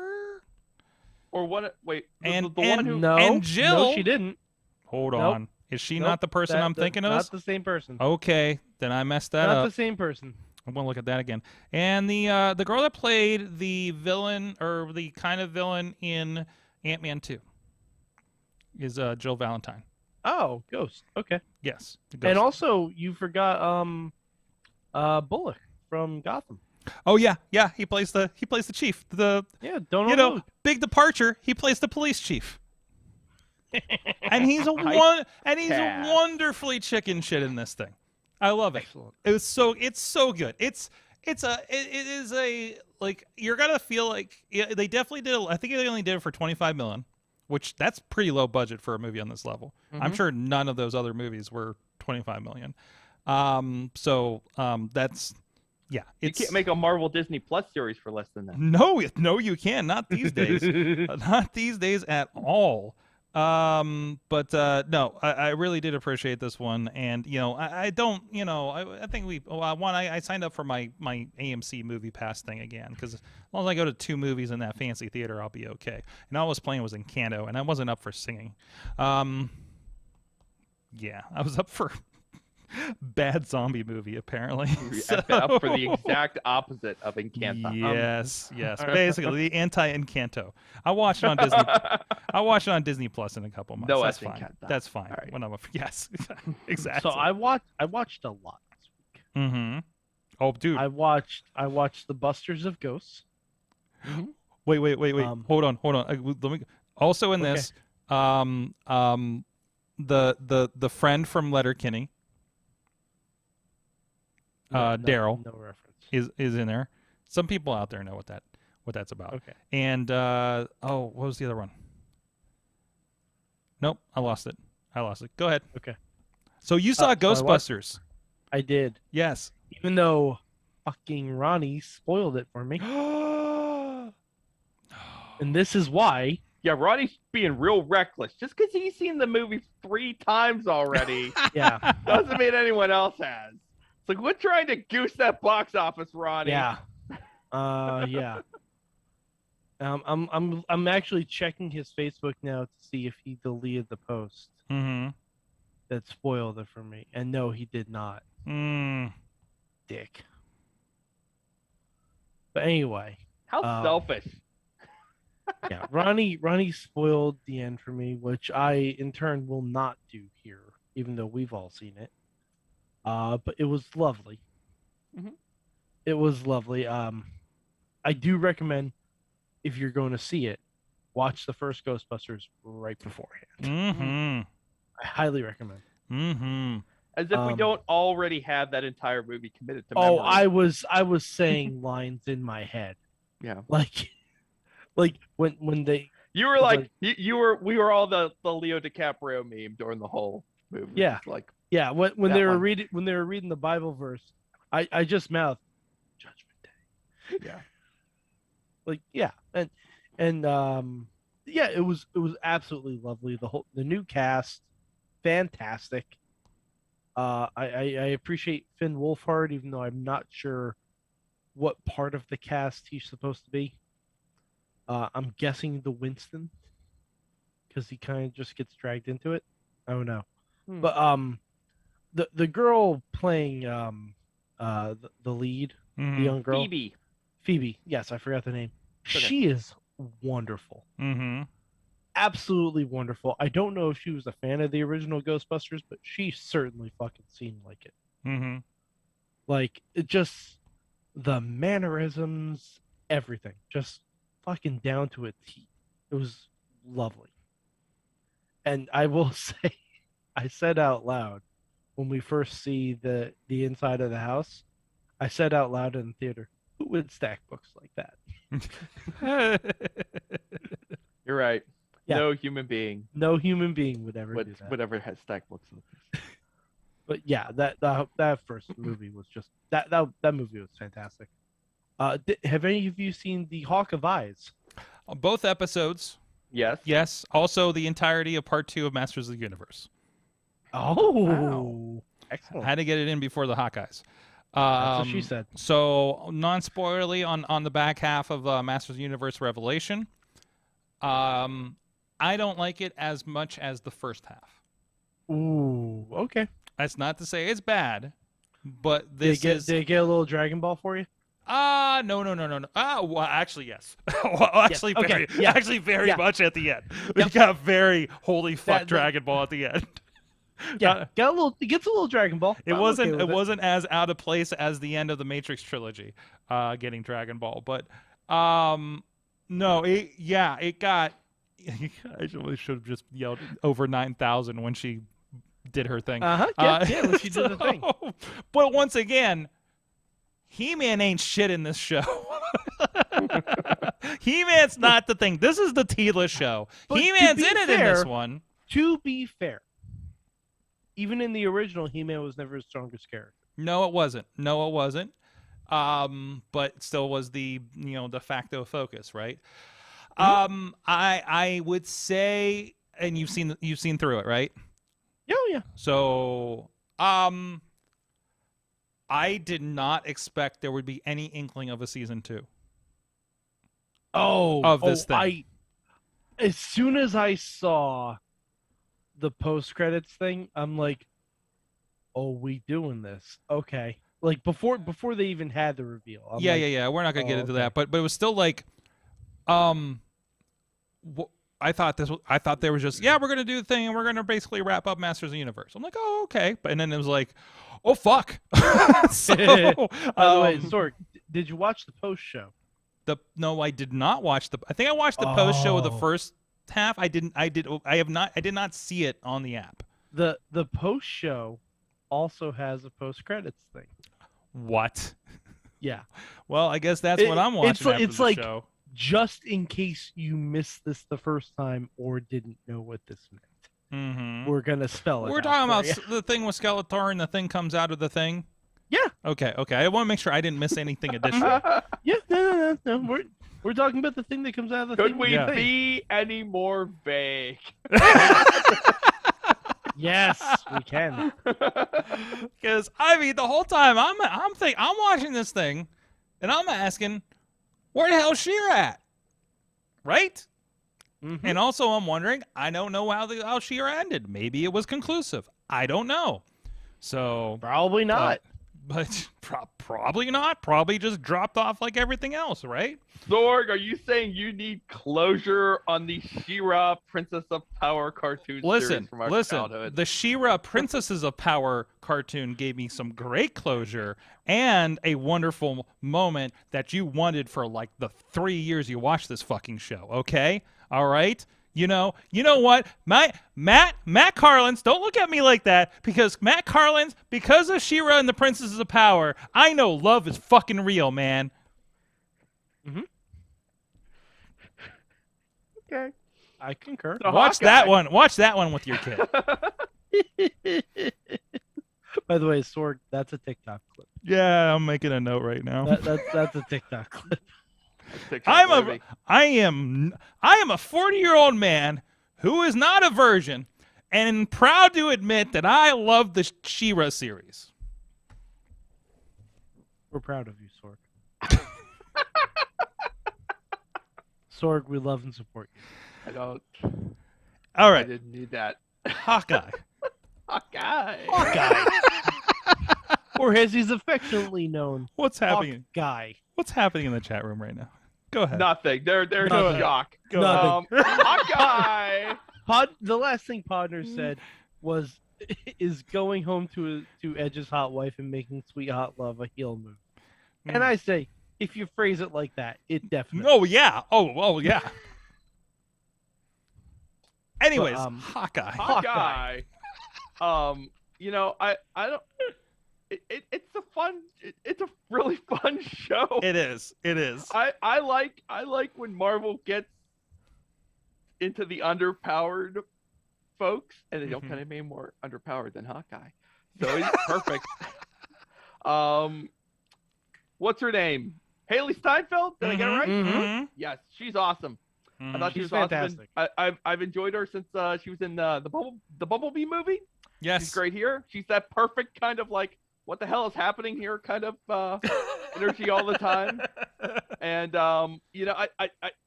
Or what? Wait, and one who? No, and Jill. No, she didn't. Hold on. Is she not the person I'm thinking of? Not the same person. Okay, then I messed that up. Not the same person. I'm gonna look at that again. And the girl that played the villain, or the kind of villain in Ant-Man 2, is Jill Valentine. Oh, Ghost. Okay. Yes. Ghost. And also, you forgot Bullock from Gotham. Oh yeah. He plays the chief. Don't big departure. He plays the police chief. And he's wonderfully chicken shit in this thing. I love it. Excellent. It's so good. It is a, like, you're gonna feel like, yeah, they definitely did. I think they only did it for $25 million, which that's pretty low budget for a movie on this level. I'm sure none of those other movies were $25 million. That's, yeah. You can't make a Marvel Disney Plus series for less than that. No, you can. Not these days. Not these days at all. But no, I really did appreciate this one, and I don't, I think I signed up for my AMC Movie Pass thing again, because as long as I go to 2 movies in that fancy theater, I'll be okay. And all I was playing was Encanto, and I wasn't up for singing. Yeah, I was up for bad zombie movie, apparently. Up for the exact opposite of Encanto. Yes. Basically, the anti-Encanto. I watched it on Disney. I watched it on Disney Plus in a couple months. No, that's fine. Encanto. That's fine. Right. When yes, exactly. So I watched a lot this week. Mm-hmm. Oh, dude. I watched the Busters of Ghosts. Wait. Hold on. Let me. Also in this, the friend from Letterkenny. Daryl, no reference, is in there. Some people out there know what that's about. Okay. And what was the other one? Nope, I lost it. Go ahead. Okay. So you saw Ghostbusters? I did. Yes. Even though fucking Ronnie spoiled it for me. And this is why. Yeah, Ronnie's being real reckless. Just because he's seen the movie 3 times already, Yeah, doesn't mean anyone else has. It's like, we're trying to goose that box office, Ronnie. yeah, yeah. I'm actually checking his Facebook now to see if he deleted the post that spoiled it for me, and no, he did not. Dick. But anyway, How selfish. yeah, Ronnie spoiled the end for me, which I in turn will not do here, even though we've all seen it. But it was lovely. It was lovely. I do recommend, if you're going to see it, watch the first Ghostbusters right beforehand. I highly recommend. As if we don't already have that entire movie committed to memory. Oh, I was saying lines in my head. Yeah. Like when they You were like, we were all the Leo DiCaprio meme during the whole movie. Yeah. It's like, yeah. When they were one. reading the Bible verse, I just mouthed Judgment Day. Yeah. Like, yeah, and yeah, it was absolutely lovely. The new cast, fantastic. I appreciate Finn Wolfhard, even though I'm not sure what part of the cast he's supposed to be. I'm guessing the Winston, because he kind of just gets dragged into it. I don't know. But the girl playing the lead, the young girl, Phoebe. Yes, I forgot the name. Okay. She is wonderful. Mm-hmm. Absolutely wonderful. I don't know if she was a fan of the original Ghostbusters, but she certainly fucking seemed like it. Mm-hmm. Like, it just, the mannerisms, everything, just fucking down to a T. It was lovely. And I will say, I said out loud when we first see the inside of the house, I said out loud in the theater, who would stack books like that? You're right. Yeah. No human being No human being would ever do that. would ever have stacked books in the face. But yeah, that first movie was just that movie was fantastic. Have any of you seen the Hawk of Eyes? Both episodes. Yes. Yes. Also, the entirety of Part 2 of Masters of the Universe. Oh, Wow. excellent. I had to get it in before the Hawkeyes. That's what she said. So, non-spoilerly on the back half of Masters of the Universe Revelation. I don't like it as much as the first half. Ooh, okay. That's not to say it's bad, but Did this they get a little Dragon Ball for you? No. Well, actually, yes. Well, actually, Yes. Okay, very, yeah. actually, very Yeah. much at the end. Yep. We got very holy fuck That- Dragon Ball at the end. Yeah, it gets a little Dragon Ball. It I'm wasn't. okay with It wasn't as out of place as the end of the Matrix trilogy, getting Dragon Ball. But, no, it got. I should have just yelled over 9,000 when she did her thing. Yeah, when she did the thing. But once again, He-Man ain't shit in this show. He-Man's not the thing. This is the Tila show. But to He-Man's be in it fair- in this one. To be fair, even in the original, He-Man was never his strongest character. No, it wasn't. But it still was the de facto focus, right? I would say, and you've seen through it, right? Yeah. So, I did not expect there would be any inkling of a season 2. Of this thing. As soon as I saw the post-credits thing, I'm like, oh, we doing this. Okay. Like, before they even had the reveal. I'm like, Yeah. We're not gonna get into okay. that, but it was still like, I thought there was just we're gonna do the thing and we're gonna basically wrap up Masters of the Universe. I'm like, oh, okay, but and then it was like, oh fuck. So, By the way, Sorg, did you watch the post show? No, I did not watch I think I watched the post show of the first half. I did not see it on the app. The post show also has a post credits thing. What? Yeah. Well, I guess that's what I'm watching after the show. Just in case you missed this the first time or didn't know what this meant. Mm-hmm. We're gonna spell it. We're out talking about for you. the thing with Skeletor and the thing comes out of the thing. Yeah. Okay. I want to make sure I didn't miss anything additional. Yeah. No. We're talking about the thing that comes out of the Could thing. we Yeah. be any more vague? Yes, we can. Because I mean, the whole time I'm watching this thing, and I'm asking, where the hell's She-Ra at? Right? Mhm. And also, I'm wondering, I don't know how She-Ra ended. Maybe it was conclusive. I don't know. So Probably not. But probably not. Probably just dropped off like everything else, right? Zorg, are you saying you need closure on the She-Ra Princess of Power cartoon series from our childhood? The She-Ra Princesses of Power cartoon gave me some great closure and a wonderful moment that you wanted for like the 3 years you watched this fucking show, okay? All right? You know what? Matt Carlins, don't look at me like that, because Matt Carlins, because of She-Ra and the Princesses of Power, I know love is fucking real, man. Okay. I concur. So Watch Hawkeye. that one. Watch that one with your kid. By the way, Sorg, that's a TikTok clip. Yeah, I'm making a note right now. That's a TikTok clip. I am a 40-year-old man who is not a virgin and proud to admit that I love the She-Ra series. We're proud of you, Sorg. Sorg, we love and support you. I don't. All I right, didn't need that. Hawkeye. Hawkeye. Or as he's affectionately known, What's happening? Hawkeye. What's happening in the chat room right now? Go ahead. Nothing. They're in Nothing. shock. Go Nothing. Hawkeye. The last thing Podner said was is going home to Edge's hot wife and making sweet hot love a heel move. And I say, if you phrase it like that, it definitely. Oh yeah. Oh yeah. Anyways, But, Hawkeye. You know, I don't. It's a really fun show. It is. I like when Marvel gets into the underpowered folks, and they don't kind of make more underpowered than Hawkeye. So he's perfect. What's her name? Haley Steinfeld? Did I get it right? Mhm. Yes, she's awesome. I thought she She's was fantastic. awesome. I've enjoyed her since she was in the Bumblebee movie. Yes. She's great here. She's that perfect kind of like, what the hell is happening here kind of energy all the time. And you know,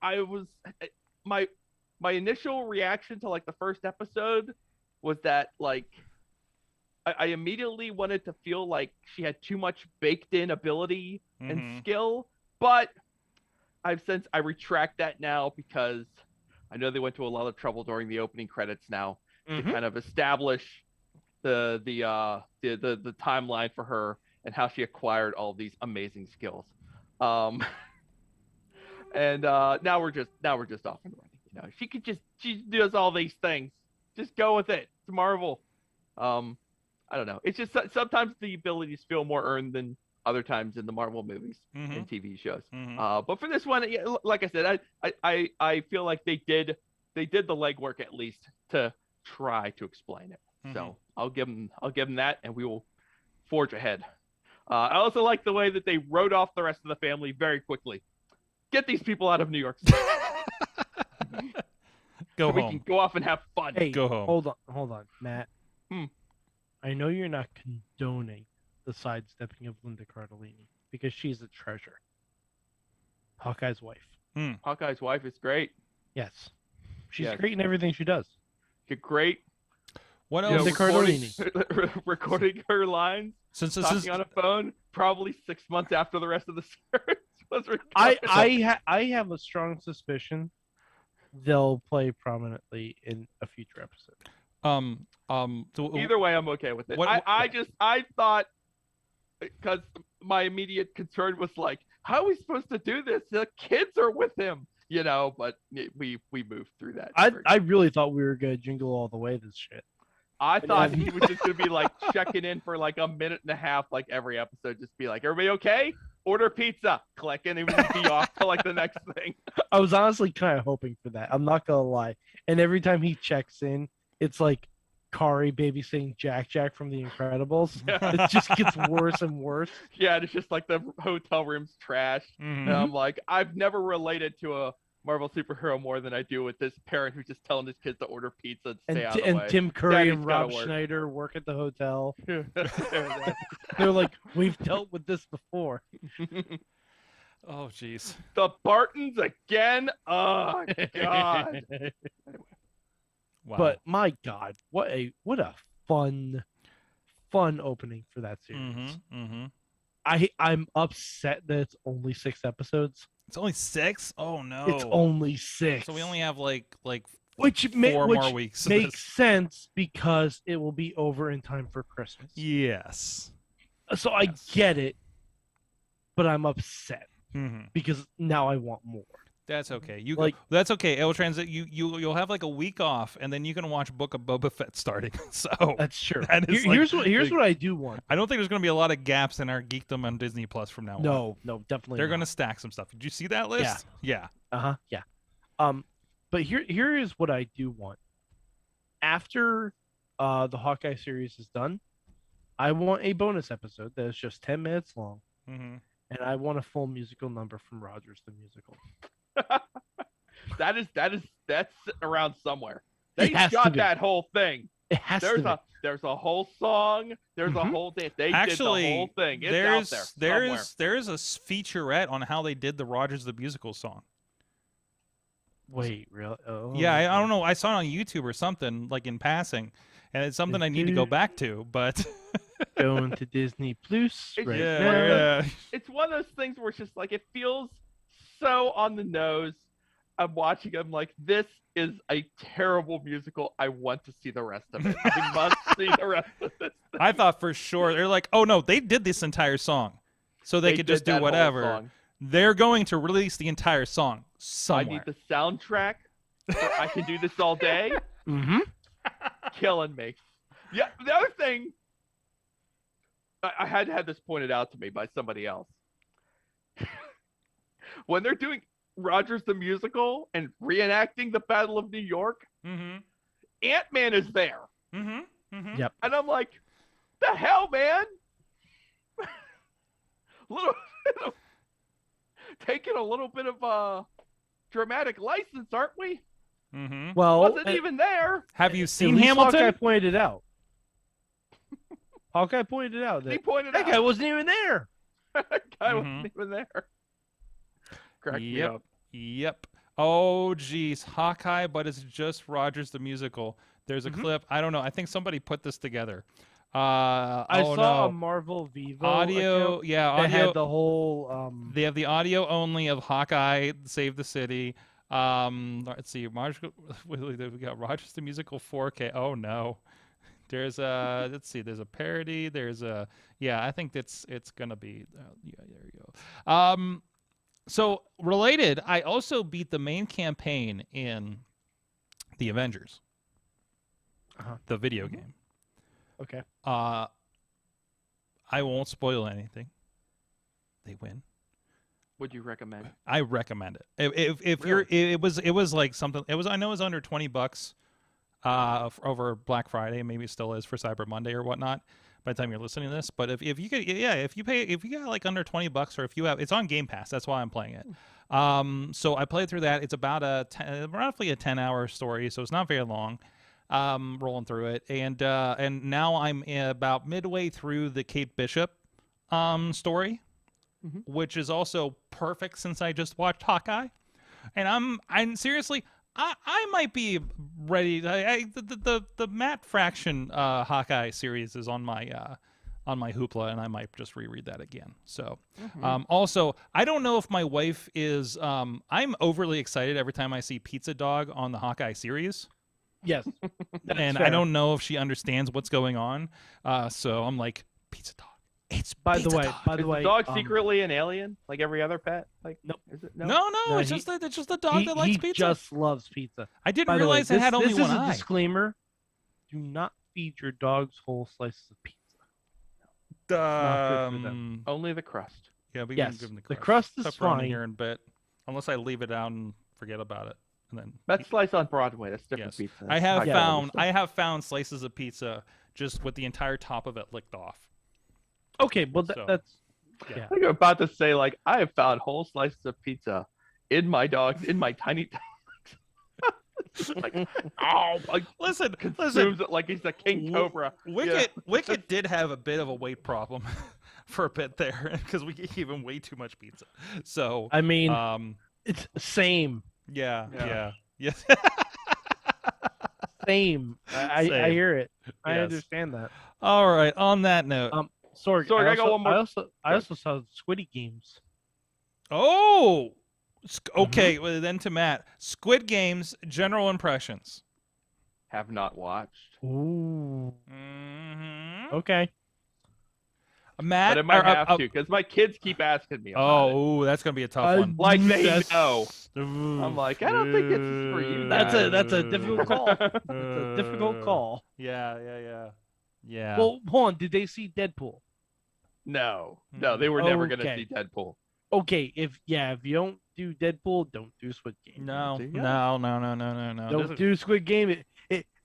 I was my initial reaction to like the first episode was that like I immediately wanted to feel like she had too much baked in ability and skill, but I retract that now because I know they went to a lot of trouble during the opening credits now to kind of establish the timeline for her and how she acquired all these amazing skills. And now we're just off and running. You know, she does all these things. Just go with it. It's Marvel. I don't know. It's just sometimes the abilities feel more earned than other times in the Marvel movies and TV shows. But for this one, yeah, like I said, I feel like they did the legwork at least to try to explain it. So I'll give them that, and we will forge ahead. I also like the way that they wrote off the rest of the family very quickly. Get these people out of New York City. Go so we home. can go off and have fun. Hey, Go home. Hold on, Matt. Hmm. I know you're not condoning the sidestepping of Linda Cardellini because she's a treasure. Hawkeye's wife. Hawkeye's wife is great. Yes. She's Yes. great in everything she does. She's great. What You know, else? recording her lines, Since this talking is on a phone, probably 6 months after the rest of the series was recorded. I have a strong suspicion they'll play prominently in a future episode. Either way, I'm okay with it. I thought, because my immediate concern was like, how are we supposed to do this? The kids are with him, you know. But we moved through that. I really thought we were gonna jingle all the way this shit. I thought he was just gonna be like checking in for like a minute and a half, like every episode, just be like, "Everybody okay? Order pizza." Click, and he would just be off to like the next thing. I was honestly kind of hoping for that. I'm not gonna lie. And every time he checks in, it's like Kari babysitting Jack from The Incredibles. Yeah. It just gets worse and worse. Yeah, and it's just like the hotel room's trashed. And I'm like, I've never related to a Marvel superhero more than I do with this parent who's just telling his kids to order pizza and stay out of the way. Tim Curry and Daddy's Rob gotta work. Schneider work at the hotel. They're like, we've dealt with this before. Oh, jeez. The Bartons again? Oh, God. Wow. But my God, what a fun opening for that series. I'm upset that it's only 6 episodes. It's only 6? Oh no. It's only 6. So we only have like which more weeks. of makes this. sense because it will be over in time for Christmas. Yes. So I get it, but I'm upset because now I want more. That's okay. That's okay. It will transit. You'll have like a week off, and then you can watch Book of Boba Fett starting. So that's true. That is Here's what I do want. I don't think there's going to be a lot of gaps in our geekdom on Disney Plus from now on. No, definitely. They're going to stack some stuff. Did you see that list? Yeah. Yeah. But here is what I do want. After the Hawkeye series is done, I want a bonus episode that is just 10 minutes long, and I want a full musical number from Rogers the Musical. That's around somewhere. It They has to got be. that whole thing. It has to be. There's a whole song. There's a whole thing. They Actually, did the whole thing. It's out there somewhere. there's a featurette on how they did the Rogers the Musical song. Wait, really? Oh, Yeah, I don't know. I saw it on YouTube or something, like in passing, and it's something I need to go back to. But going to Disney Plus It's- right yeah, now. yeah. It's one of those things where it's just like it feels so on the nose. I'm watching. I'm like, this is a terrible musical. I want to see the rest of it. I must see the rest of this. I thought for sure they're like, oh no, they did this entire song, so they could did just do that whole whatever. song. They're going to release the entire song I somewhere. need the soundtrack. I can do this all day. Mm-hmm. Killing me. Yeah. The other thing, I had to have this pointed out to me by somebody else. When they're doing Rogers the Musical and reenacting the Battle of New York, Mm-hmm. Ant-Man is there. Mm-hmm. Mm-hmm. Yep. And I'm like, the hell, man? little taking a little bit of a dramatic license, aren't we? Mm-hmm. Well, Wasn't even there. Have you at seen least Hamilton? Hawkeye pointed it out. Hawkeye pointed out He that pointed that out guy wasn't even there. that guy Mhm. wasn't even there. Crack me Yep. up. Yep. Oh, geez. Hawkeye, but it's just Rogers the Musical. There's a clip. I don't know. I think somebody put this together. I oh, saw a no. Marvel Vivo Audio. account Yeah, that audio. had the whole They have the audio only of Hawkeye Save the City. Let's see. We got Rogers the Musical 4K. Oh, no. There's a, let's see, there's a parody. There's a, yeah, I think it's going to be, yeah, there you go. So related, I also beat the main campaign in the Avengers, the video game. Okay. I won't spoil anything. They win. Would you recommend? I recommend it. If you're, it was like something. It was, I know it was under $20 over Black Friday. Maybe it still is for Cyber Monday or whatnot. By the time you're listening to this, but if you could, yeah, if you got like under $20, or if you have, it's on Game Pass. That's why I'm playing it. So I played through that. It's about roughly a 10-hour story, so it's not very long. Rolling through it, and now I'm about midway through the Kate Bishop story, which is also perfect since I just watched Hawkeye, and I'm seriously. I might be ready. The Matt Fraction Hawkeye series is on my Hoopla, and I might just reread that again. So, also, I don't know if my wife is. I'm overly excited every time I see Pizza Dog on the Hawkeye series, Yes. and I don't know if she understands what's going on. So I'm like, Pizza Dog. It's By Pizza the way, Dog. by the Is way, the dog secretly an alien like every other pet? Like, Nope. Is it? No, No, it's he- just the dog that likes he pizza. just loves pizza. I didn't By the way, realize it had only this one is a eye. disclaimer. Do not feed your dogs whole slices of pizza. not good for them. Only the crust. Yeah, we Yes, can give them the crust is Pepperoni fine. here in a bit, unless I leave it out and forget about it, and then That's slice on Broadway. That's different yes. pizza. I That's have high found quality. slices of pizza just with the entire top of it licked off. Okay, well So, that's yeah. yeah. I think I'm about to say like I have found whole slices of pizza in my tiny like like Listen, consumes it like he's a king cobra. Wicket did have a bit of a weight problem for a bit there because we gave him way too much pizza. So I mean, it's same, yeah. Yes. same. I Same. hear it. I Yes. understand that. All right. On that note, Sorry, Sorg, I got one more. I also saw Squiddy Games. oh, okay. Well, then to Matt, Squid Games general impressions. Have not watched. Ooh. Mm-hmm. Okay. Matt, But I might have to because my kids keep asking me. About it. Oh, that's gonna be a tough one. Like they That's- know. I'm like, I don't think it's for you. That's guys. a difficult call. That's a difficult call. Yeah. Well, hold on. Did they see Deadpool? No, they were never gonna Okay. see Deadpool. Okay, if you don't do Deadpool, don't do Squid Game. No, There you go. no. Don't do Squid Game.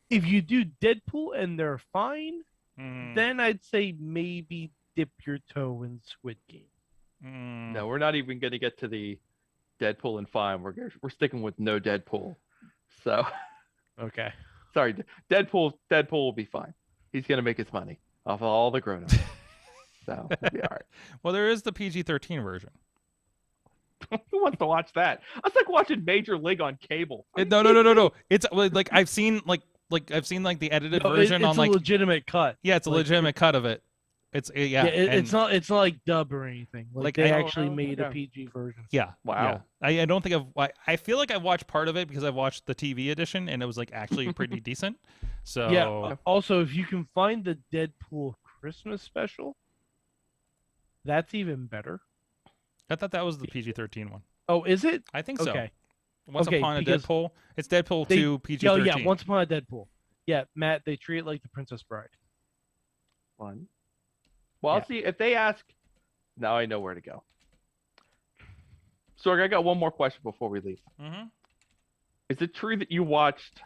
If you do Deadpool and they're fine, then I'd say maybe dip your toe in Squid Game. No, we're not even going to get to the Deadpool and fine. We're sticking with no Deadpool. So, Okay. sorry, Deadpool will be fine. He's going to make his money off of all the grown-ups. So, we'll be all right. Well, there is the PG-13 version. Who wants to watch that? That's like watching Major League on cable. No. It's like I've seen I've seen the edited version it's on a legitimate cut. yeah, it's a legitimate cut of it. It's it's not like dub or anything. Like they actually made a PG version. Yeah. Wow. Yeah. I don't think I feel like I've watched part of it because I've watched the TV edition and it was like actually pretty decent. So Yeah. Also, if you can find the Deadpool Christmas special, that's even better. I thought that was the PG-13 one. Oh, is it? I think so. Okay. Once Upon a because Deadpool. It's Deadpool they- 2 PG-13. Oh yeah, Once Upon a Deadpool. Yeah, Matt, they treat it like the Princess Bride. Fun. Well, Yeah. I'll see if they ask. Now I know where to go. Sorg, I got one more question before we leave. Mhm. Is it true that you watched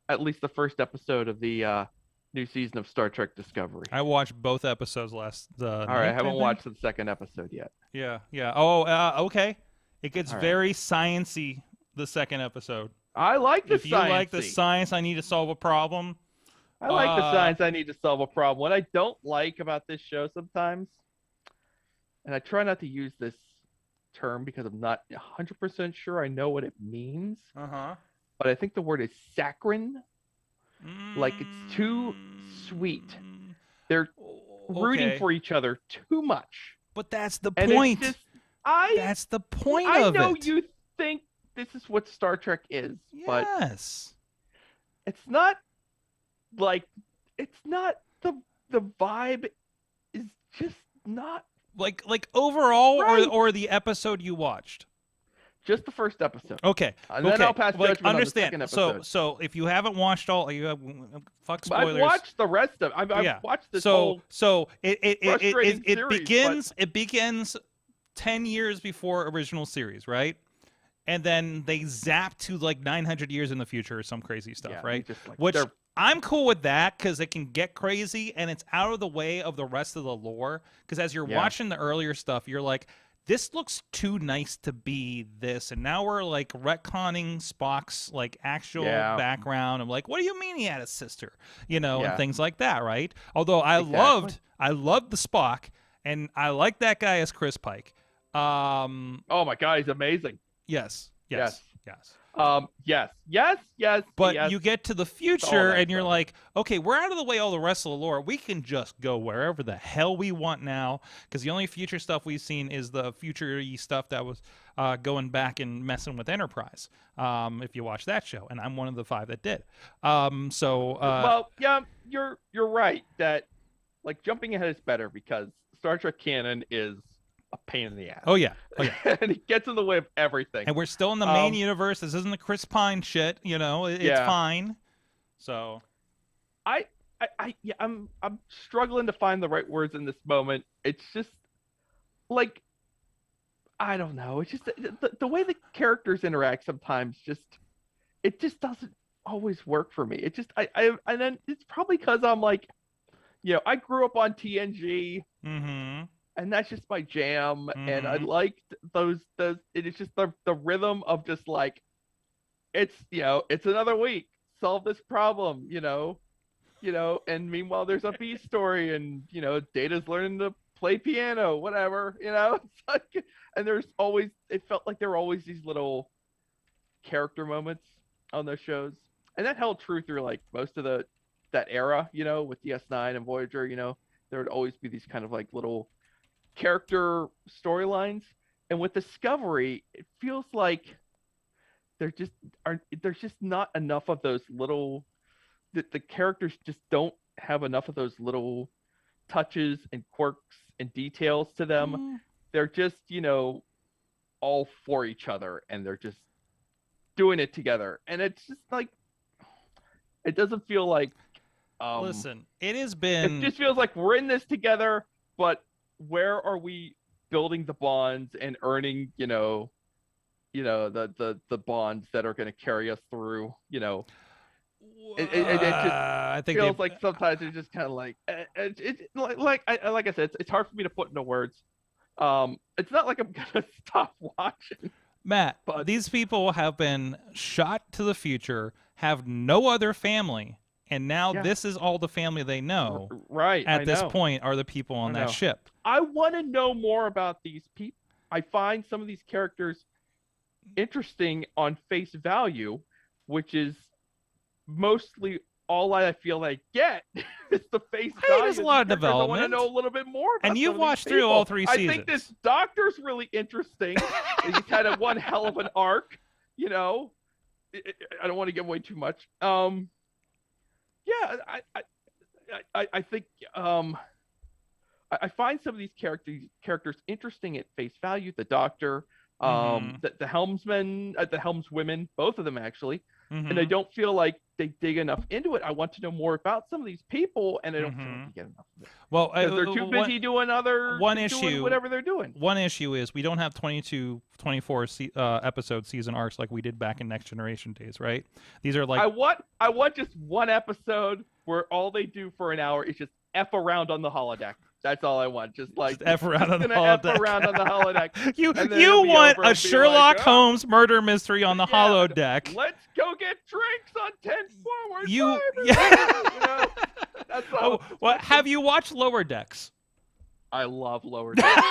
at least the first episode of the new season of Star Trek Discovery? I watched both episodes last All right, I night, haven't think. watched the second episode yet. Yeah. Oh, okay. It gets All right. very sciencey the second episode. I like the If you like the science-y. science, I need to solve a problem. I like the science. I need to solve a problem. What I don't like about this show sometimes, and I try not to use this term because I'm not 100% sure I know what it means, Uh-huh. but I think the word is saccharine. Like it's too sweet. They're rooting Okay. for each other too much. But that's the And point. it's just, That's the point I of know it. you think this is what Star Trek is, but Yes. it's not like it's not the vibe is just not Like overall Right. or the episode you watched. just the first episode. Okay. And then okay. I'll pass judgment on the understand. second episode. So if you haven't watched all, you have fuck But I've spoilers. watched the rest of. I've Yeah. watched this whole. So it frustrating series, begins 10 years before original series, right? And then they zap to like 900 years in the future or some crazy stuff, Yeah, right? just like Which they're- I'm cool with that because it can get crazy and it's out of the way of the rest of the lore. Because as you're Yeah. watching the earlier stuff, you're like, this looks too nice to be this. And now we're like retconning Spock's like actual Yeah. background. I'm like, what do you mean he had a sister? You know, and Yeah. things like that, right? Although I Exactly. loved the Spock and I like that guy as Chris Pike. Oh my god, he's amazing. Yes. Yes. Yes. Yes. But yes. you get to the future and you're like, okay, we're out of the way all the rest of the lore. We can just go wherever the hell we want now because the only future stuff we've seen is the future-y stuff that was going back and messing with Enterprise. If you watch that show, and I'm one of the 5 that did. Well, yeah, you're right that like jumping ahead is better because Star Trek canon is a pain in the ass. Oh yeah. And it gets in the way of everything. And we're still in the main universe. This isn't the Chris Pine shit. You know, it's Yeah. fine. So I'm struggling to find the right words in this moment. It's just like I don't know. It's just the way the characters interact sometimes it just doesn't always work for me. It just and then it's probably because I'm like, I grew up on TNG. Mm-hmm. And that's just my jam, and I liked those. It is just the rhythm of just like, it's another week, solve this problem, and meanwhile there's a B story, and Data's learning to play piano, whatever, it's like, and it felt like there were always these little character moments on those shows, and that held true through like most of that era, with DS9 and Voyager, there would always be these kind of like little character storylines, and with Discovery it feels like there's just not enough of those little the characters just don't have enough of those little touches and quirks and details to them. They're just all for each other and they're just doing it together, and it's just like it doesn't feel like Listen, it has been. It just feels like we're in this together, but where are we building the bonds and earning, the bonds that are going to carry us through, it just I think feels like sometimes it's just kind of like like I said, it's hard for me to put into words. It's not like I'm gonna stop watching. Matt, but these people have been shot to the future, have no other family, and now this is all the family they know. Right. At this point are the people on that ship. I want to know more about these people. I find some of these characters interesting on face value, which is mostly all I feel I get is the face value. There's a lot of development. I want to know a little bit more about and you've some watched of these through all 3 seasons. I think this doctor's really interesting. He's had one hell of an arc, I don't want to give away too much. I think I find some of these characters interesting at face value. The doctor, the helmsman, the helmswomen, both of them actually. And I don't feel like they dig enough into it. I want to know more about some of these people, and I don't feel like they get enough of it. Well, they're too busy doing whatever they're doing. One issue is we don't have 22, 24 episode season arcs like we did back in Next Generation days, right? These are like I want just one episode where all they do for an hour is just F around on the holodeck. That's all I want. Just F around on the holodeck. F around on the holodeck. you want a Sherlock Holmes murder mystery on the holodeck. Let's go get drinks on 10 forward. That's all. Well, have you watched Lower Decks? I love Lower Decks.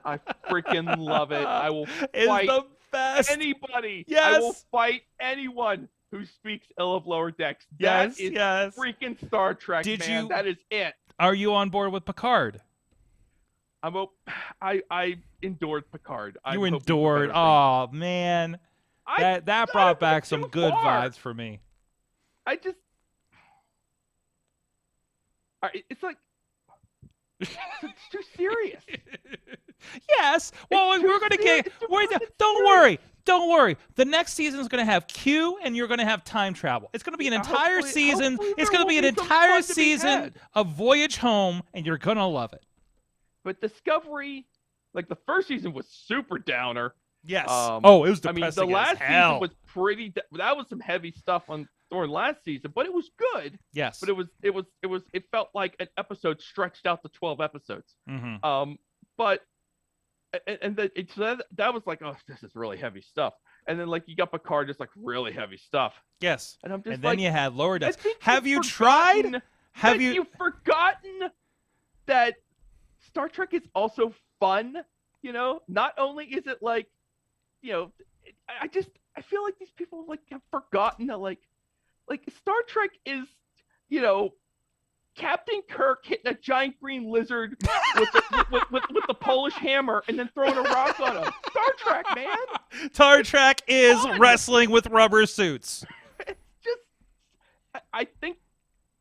I freaking love it. I will fight the best. Anybody. Yes. I will fight anyone who speaks ill of Lower Decks. Yes, that is yes. freaking Star Trek, man. That is it. Are you on board with Picard? I endured Picard. You endured. Oh man, that brought back some good vibes for me. It's like it's too serious. Yes. Well, we're gonna get. Don't worry. The next season is going to have Q, and you're going to have time travel. It's going to be an entire season. It's going to be an entire season of Voyage Home, and you're going to love it. But Discovery, like the first season was super downer. Yes. It was depressing. The last season was pretty. That was some heavy stuff during last season, but it was good. Yes. But it felt like an episode stretched out to 12 episodes. But. So that was like, oh, this is really heavy stuff. And then like you got Picard, just like really heavy stuff. Yes. And I'm just then you had Lower Decks. Have you tried? Have you forgotten that Star Trek is also fun? Not only is it like, I feel like these people like have forgotten that like Star Trek is, Captain Kirk hitting a giant green lizard with the Polish hammer and then throwing a rock on him. Star Trek, man. Star Trek is wrestling with rubber suits. It's just, I think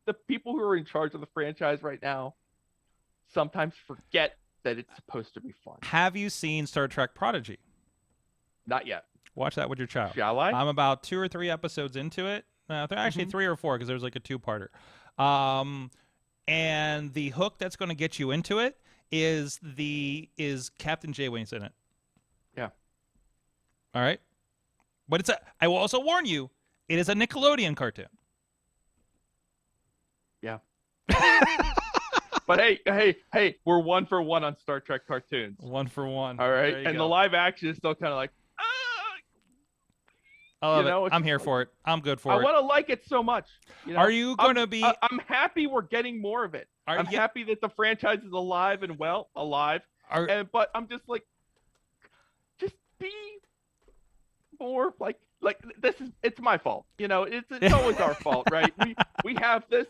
the people who are in charge of the franchise right now sometimes forget that it's supposed to be fun. Have you seen Star Trek Prodigy? Not yet. Watch that with your child. Shall I? I'm about 2 or 3 episodes into it. Actually 3 or 4 because there's like a 2-parter. And the hook that's going to get you into it is Captain Janeway's in it. Yeah. All right. But I will also warn you, it is a Nickelodeon cartoon. Yeah. But hey, we're 1 for 1 on Star Trek cartoons. 1 for 1. All right. And the live action is still kind of like, I love it. I'm here for it. I'm good for it. I want to like it so much. Are you going to be... I'm happy we're getting more of it. I'm happy that the franchise is alive and well. But I'm just like, just be more like this is... It's my fault. It's always our fault, right? We have this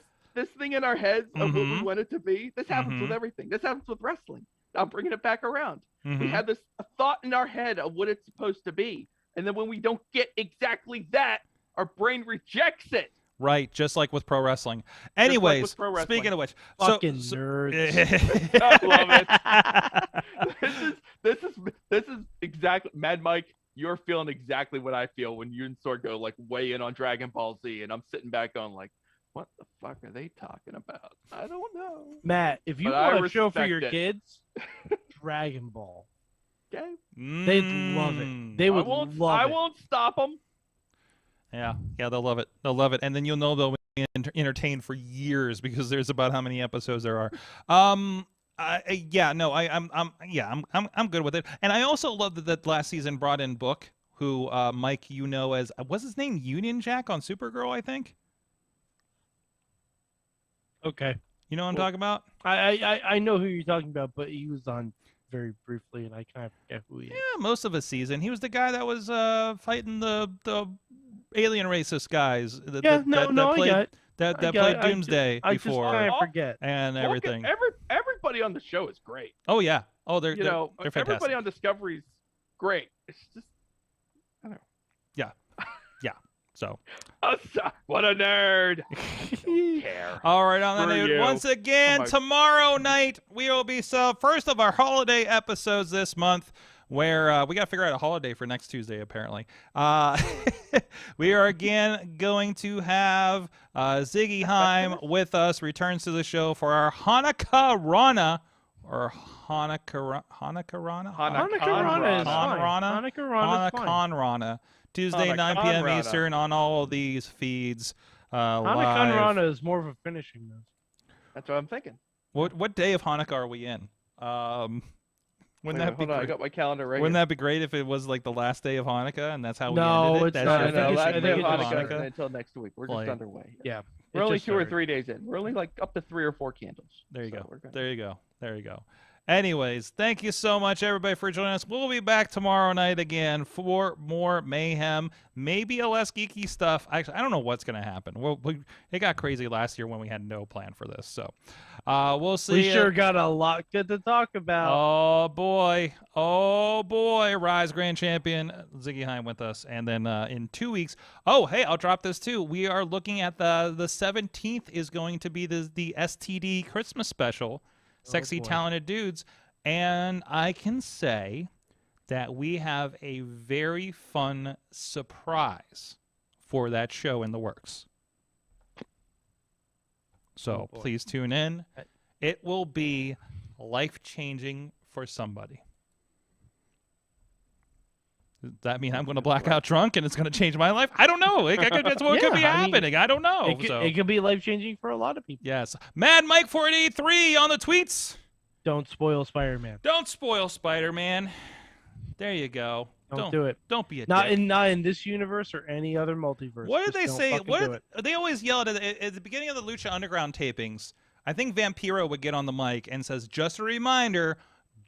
thing in our heads of what we want it to be. This happens with everything. This happens with wrestling. I'm bringing it back around. We have this thought in our head of what it's supposed to be. And then when we don't get exactly that, our brain rejects it. Right, just like with pro wrestling. Anyways, speaking of which, fucking nerds. I love it. This is exactly, Mad Mike. You're feeling exactly what I feel when you and Sorgo like weigh in on Dragon Ball Z, and I'm sitting back going like, what the fuck are they talking about? I don't know. Matt, if you want a show for your kids, Dragon Ball. Okay. They'd love it. They would love it. I won't stop them. Yeah, they'll love it. They'll love it, and then you'll know they'll be entertained for years because there's about how many episodes there are. I'm good with it, and I also love that last season brought in Book, who Mike, you know as what's his name, Union Jack on Supergirl, I think. Okay, you know what I'm talking about. I know who you're talking about, but he was on very briefly, and I kind of forget who he is. Yeah, most of a season. He was the guy that was fighting the alien racist guys. That played Doomsday I before. I just forget and everything. Everybody on the show is great. Oh yeah. Oh, they're fantastic. Everybody on Discovery's great. It's just I don't know. Yeah. So. What a nerd. I don't care. All right, on that note, once again, tomorrow night we will be first of our holiday episodes this month, where we got to figure out a holiday for next Tuesday, apparently. We are again going to have Ziggy Heim with us, returns to the show for our Hanukkah Rana, or Hanukkah Rana? Hanukkah Rana. Tuesday, 9 p.m. Eastern on all of these feeds. Hanukkah Rana is more of a finishing move. That's what I'm thinking. What day of Hanukkah are we in? Wouldn't that be great? I got my calendar right. Wouldn't that be great if it was like the last day of Hanukkah and that's how we ended it? It's not. Last day of Hanukkah until next week. We're just underway. Yeah. We're only 2 or 3 days in. We're only like up to 3 or 4 candles. There you go. Anyways, thank you so much, everybody, for joining us. We'll be back tomorrow night again for more Mayhem, maybe a less geeky stuff. Actually, I don't know what's going to happen. It got crazy last year when we had no plan for this. So we'll see. We sure got a lot good to talk about. Oh, boy. Rise Grand Champion Ziggy Heim with us. And then in 2 weeks, I'll drop this too. We are looking at the 17th is going to be the STD Christmas special. Sexy, talented dudes. And I can say that we have a very fun surprise for that show in the works. So please tune in. It will be life-changing for somebody. Does that mean I'm going to black out drunk and it's going to change my life? I don't know. That's what could be happening. I don't know. It could be life-changing for a lot of people. Yes. Mad Mike 483 on the tweets. Don't spoil Spider-Man. Don't spoil Spider-Man. There you go. Don't do it. Don't be a not dick. Not in this universe or any other multiverse. What did they say? They always yell at the beginning of the Lucha Underground tapings. I think Vampiro would get on the mic and says, "Just a reminder,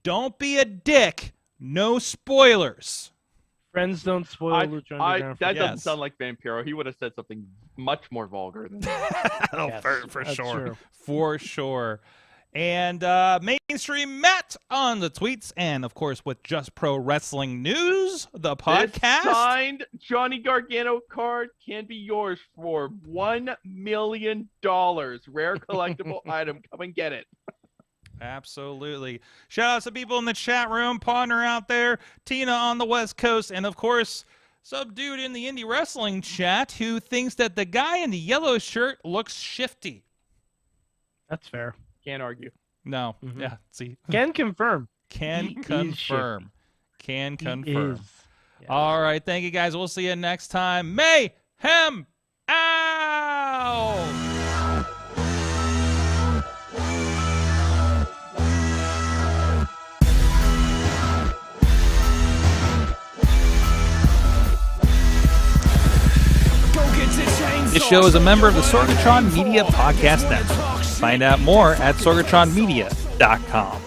don't be a dick. No spoilers." Friends don't spoil Lucha Underground. That doesn't sound like Vampiro. He would have said something much more vulgar than that. For sure. For sure. And Mainstream Matt on the tweets, and of course with Just Pro Wrestling News, the podcast. This signed Johnny Gargano card can be yours for $1 million. Rare collectible item. Come and get it. Absolutely. Shout out to people in the chat room, partner out there, Tina on the West Coast, and of course, some dude in the indie wrestling chat who thinks that the guy in the yellow shirt looks shifty. That's fair. Can't argue. No. Mm-hmm. Yeah. See. Can confirm. Can confirm. Can confirm. Yeah. All right. Thank you, guys. We'll see you next time. Mayhem out. This show is a member of the Sorgatron Media Podcast Network. Find out more at sorgatronmedia.com.